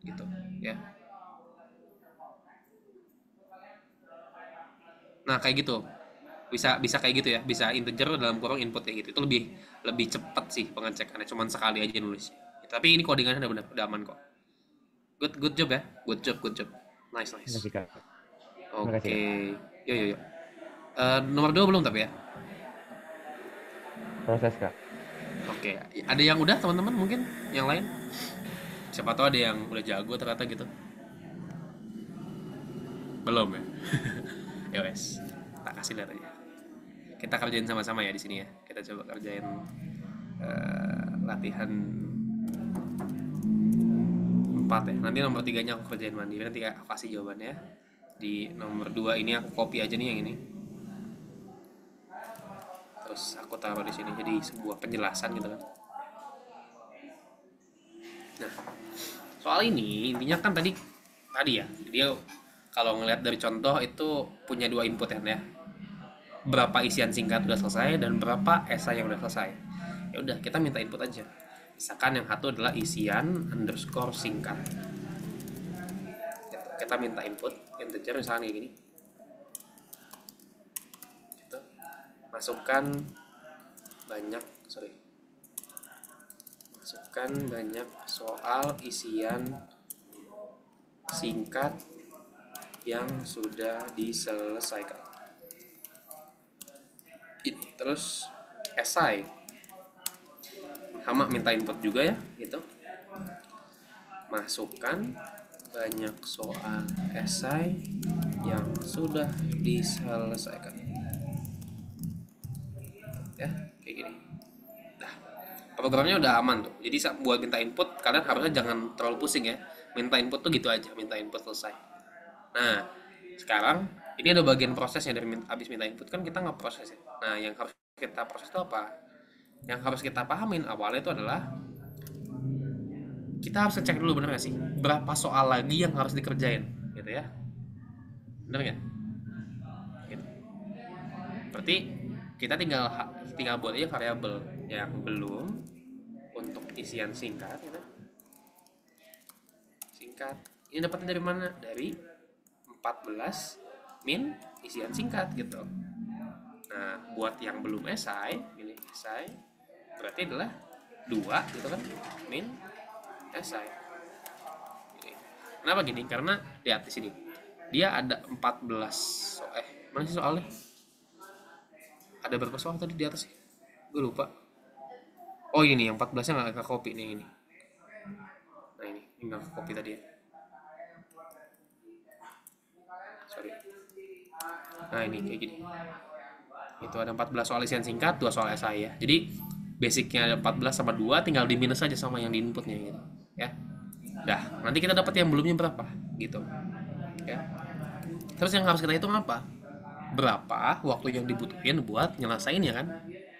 gitu ya. Nah kayak gitu bisa kayak gitu ya, bisa integer dalam kurung input kayak gitu. Itu lebih cepet sih pengecekannya, cuman sekali aja nulis. Tapi ini codingannya udah aman kok. Good job ya, good job, nice. Makasih kak. Makasih Oke, kak. yuk. Nomor 2 belum tapi ya. Proses kak. Oke, ada yang udah teman-teman mungkin yang lain? Siapa tahu ada yang udah jago ternyata gitu. Belum ya? Ya wes, tak kasih lihat aja. Kita kerjain sama-sama ya di sini ya. Kita coba kerjain latihan 4 ya. Nanti nomor 3-nya aku kerjain mandiri. Nanti aku kasih jawabannya. Di nomor 2 ini aku copy aja nih yang ini. Terus aku taruh di sini jadi sebuah penjelasan gitu kan. Nah, soal ini intinya kan tadi ya, dia kalau ngelihat dari contoh itu punya dua input ya. Berapa isian singkat udah selesai dan berapa esai yang udah selesai. Ya udah kita minta input aja. Misalkan yang satu adalah isian underscore singkat. Kita minta input integer misalnya kayak gini. Gitu. Masukkan banyak soal isian singkat yang sudah diselesaikan. Terus esai sama minta input juga ya gitu. Masukkan banyak soal esai yang sudah diselesaikan ya kayak gini. Nah, programnya udah aman tuh. Jadi buat minta input kalian harusnya jangan terlalu pusing ya. Minta input tuh gitu aja, minta input selesai. Nah, sekarang ini ada bagian prosesnya dari habis minta input kan kita nggak proses ya. Nah, yang harus kita proses itu apa? Yang harus kita pahamin awalnya itu adalah kita harus cek dulu bener nggak sih berapa soal lagi yang harus dikerjain gitu ya. Bener nggak? Gitu. Berarti kita tinggal buat aja variabel yang belum untuk isian singkat gitu. Singkat ini dapatnya dari mana? Dari 14 min isian singkat gitu. Nah, buat yang belum esai, ini esai berarti adalah 2 gitu kan, min esai. Kenapa gini? Karena lihat di sini. Dia ada 14 mana sih soalnya? Ada berapa soal tadi di atas sih? Gue lupa. Oh ini yang 14-nya nggak copy nih ini. Nah ini nggak copy tadi ya. Sorry. Nah ini kayak gini. Itu ada 14 soal isian singkat, 2 soal esai ya. Jadi basicnya ada 14 sama 2, tinggal di minus aja sama yang di inputnya gitu. Ya. Dah, nanti kita dapat yang belumnya berapa gitu. Ya. Terus yang harus kita hitung apa? Berapa waktu yang dibutuhin buat nyelesainnya kan?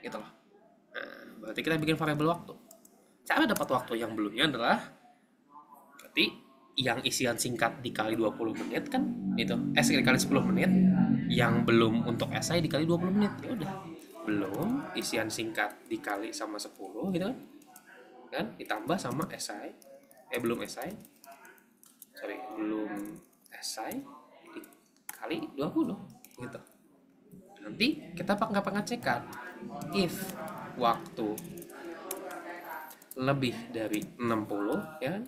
Gitu loh. Nah, berarti kita bikin variabel waktu. Cara dapat waktu yang belumnya adalah berarti yang isian singkat dikali 20 menit kan itu dikali 10 menit, yang belum untuk esai dikali 20 menit. Ya udah. Belum isian singkat dikali sama 10 gitu kan. Kan ditambah sama esai. Belum esai. Belum esai dikali 20 gitu. Nanti kita pakai pengecekan if waktu lebih dari 60 ya kan?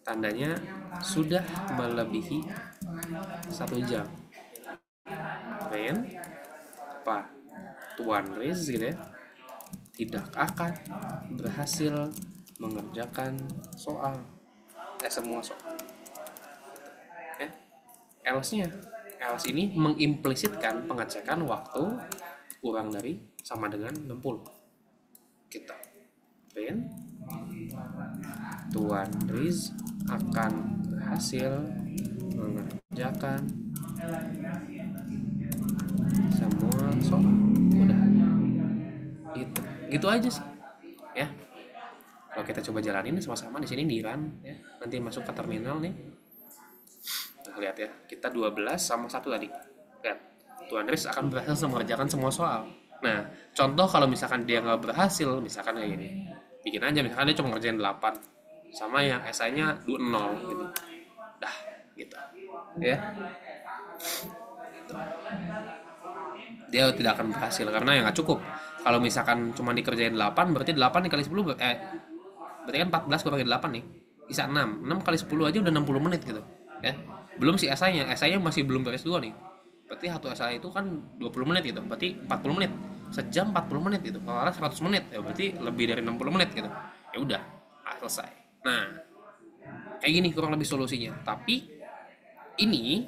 Tandanya sudah melebihi 1 jam. Then apa? Tuan Riz gitu ya, tidak akan berhasil mengerjakan semua soal. Else-nya, else ini mengimplisitkan pengecekan waktu kurang dari sama dengan 60 kita. Then Tuan Riz akan berhasil mengerjakan semua soal. Udah gitu aja sih ya. Kalau kita coba jalanin sama-sama di sini di run ya, nanti masuk ke terminal nih. Nah, lihat ya, kita 12 sama 1 tadi. Lihat, Tuan Riz akan berhasil mengerjakan semua soal. Nah, contoh kalau misalkan dia nggak berhasil, misalkan kayak gini, bikin aja misalkan dia cuma ngerjain 8 sama yang esainya 0 gitu. Dah, gitu. Ya. Dia tidak akan berhasil karena ya nggak cukup. Kalau misalkan cuma dikerjain 8, berarti 8 dikali 10 berarti kan 14 kurangi 8 nih. Bisa 6 kali 10 aja udah 60 menit gitu. Ya. Belum si esainya masih belum beres 2 nih. Berarti satu esai itu kan 20 menit gitu. Berarti 40 menit. Sejam 40 menit gitu. Kalau 100 menit ya berarti lebih dari 60 menit gitu. Ya udah, selesai. Nah, kayak gini kurang lebih solusinya. Tapi ini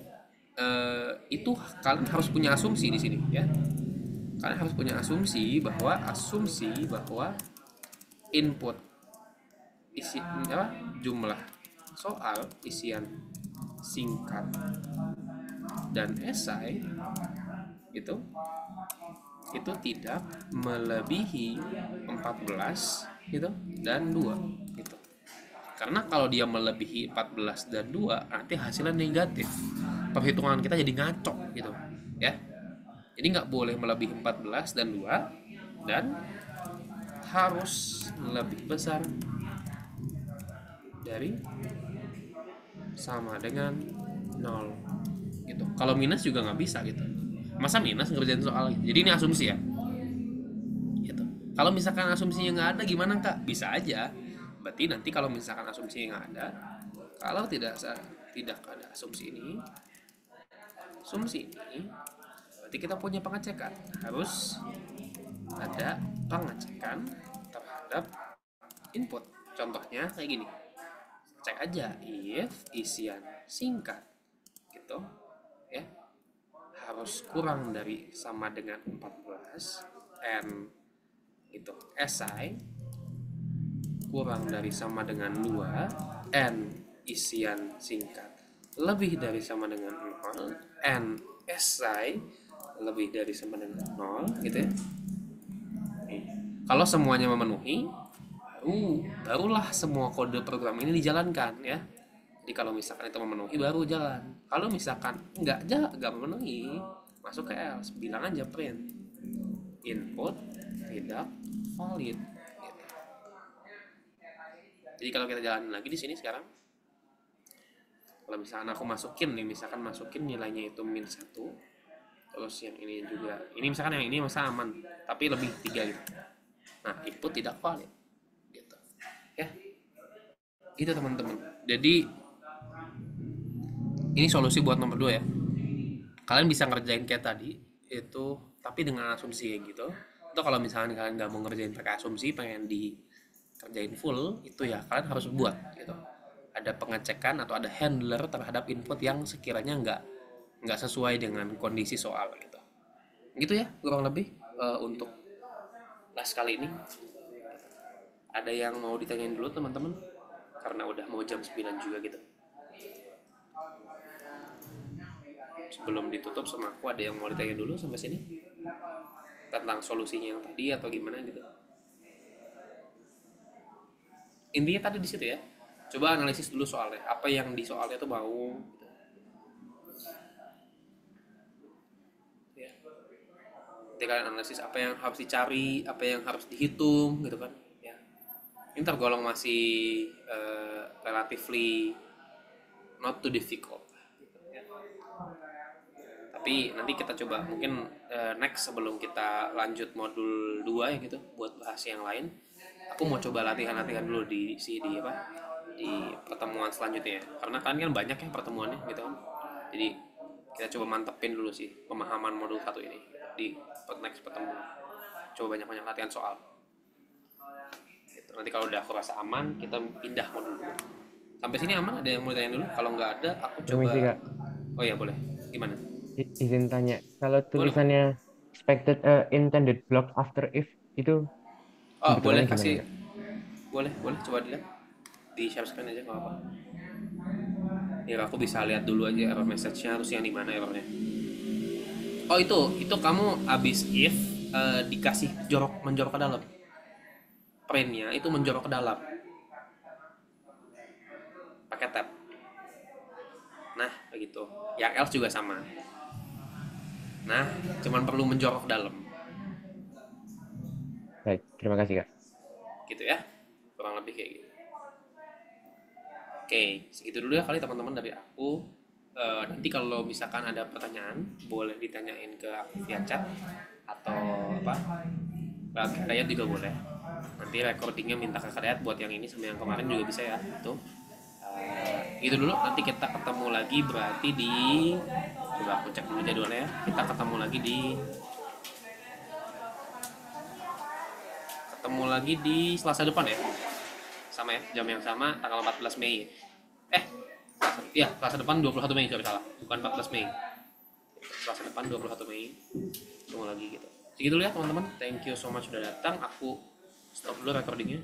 itu kalian harus punya asumsi di sini ya. Kalian harus punya asumsi bahwa input jumlah soal isian singkat dan esai itu tidak melebihi 14 gitu dan 2 gitu. Karena kalau dia melebihi 14 dan 2 nanti hasilnya negatif. Perhitungan kita jadi ngaco gitu ya. Jadi nggak boleh melebihi 14 dan 2 dan harus lebih besar dari sama dengan 0 gitu. Kalau minus juga nggak bisa gitu. Masa minus ngerjain soal gitu. Jadi ini asumsi ya gitu. Kalau misalkan asumsinya nggak ada gimana Kak? Bisa aja. Berarti nanti kalau misalkan asumsinya nggak ada, kalau tidak ada asumsi ini berarti kita punya pengecekan. Harus ada pengecekan terhadap input. Contohnya kayak gini, cek aja if isian singkat gitu ya harus kurang dari sama dengan 14 and gitu, esai kurang dari sama dengan 2 and isian singkat lebih dari sama dengan 0 and esai lebih dari sama dengan 0 gitu ya. Kalau semuanya memenuhi, barulah semua kode program ini dijalankan ya. Jadi kalau misalkan itu memenuhi baru jalan. Kalau misalkan nggak memenuhi, masuk ke else, bilang aja print input tidak valid. Gitu. Jadi kalau kita jalanin lagi di sini sekarang, kalau misalkan aku masukin nilainya itu -1, terus yang ini juga, ini misalkan yang ini masa aman tapi lebih 3 gitu, nah input tidak valid gitu ya. Itu teman-teman, jadi ini solusi buat nomor 2 ya. Kalian bisa ngerjain kayak tadi itu tapi dengan asumsi kayak gitu. Itu kalau misalnya kalian nggak mau ngerjain pakai asumsi, pengen dikerjain full, itu ya kalian harus buat gitu, ada pengecekan atau ada handler terhadap input yang sekiranya nggak sesuai dengan kondisi soal gitu ya kurang lebih. Untuk kelas kali ini ada yang mau ditanyain dulu teman-teman, karena udah mau jam 9 juga gitu. Sebelum ditutup sama aku, ada yang mau ditanya dulu sampai sini tentang solusinya yang tadi atau gimana gitu? Intinya tadi di situ ya, coba analisis dulu soalnya, apa yang di soalnya tuh mau gitu. Ya. Nanti kalian analisis apa yang harus dicari, apa yang harus dihitung gitu kan ya. Ini tergolong masih relatively not too difficult. Tapi nanti kita coba mungkin next sebelum kita lanjut modul 2 ya gitu, buat bahas yang lain, aku mau coba latihan dulu di pertemuan selanjutnya ya. Karena kan banyak ya pertemuannya gitu kan, jadi kita coba mantepin dulu sih pemahaman modul 1 ini di next pertemuan, coba banyak-banyak latihan soal gitu. Nanti kalau udah aku rasa aman, kita pindah modul 2. Sampai sini aman? Ada yang mau ditanya dulu? Kalau nggak ada, aku coba. Permisi, Kak. Oh ya boleh, gimana? Izin tanya, kalau tulisannya expected intended block after if itu Boleh kebetulannya kasih, gimana, Kak? boleh coba dilihat di share screen aja, nggak apa. Ya aku bisa lihat dulu aja error message-nya harus yang di mana errornya. Oh itu kamu abis if dikasih menjorok ke dalam, printnya itu menjorok ke dalam pakai tab. Nah begitu, yang else juga sama. Nah cuman perlu menjorok ke dalam Baik, terima kasih, Kak. gitu ya, kurang lebih kayak gitu. Oke, segitu dulu ya kali teman-teman dari aku. Nanti kalau misalkan ada pertanyaan, boleh ditanyain ke aku via chat atau apa, lewat Kak juga boleh. Nanti recordingnya minta ke Kak buat yang ini sama yang kemarin juga bisa ya. Itu gitu dulu. Nanti kita ketemu lagi berarti di, coba aku cek dulu jadwalnya ya. Kita ketemu lagi di Selasa depan ya. Sama ya, jam yang sama, tanggal 14 Mei. Selasa depan 21 Mei, sorry salah. Bukan 14 Mei. Selasa depan 21 Mei. Ketemu lagi gitu. Segitu dulu ya teman-teman. Thank you so much sudah datang. Aku stop dulu recordingnya.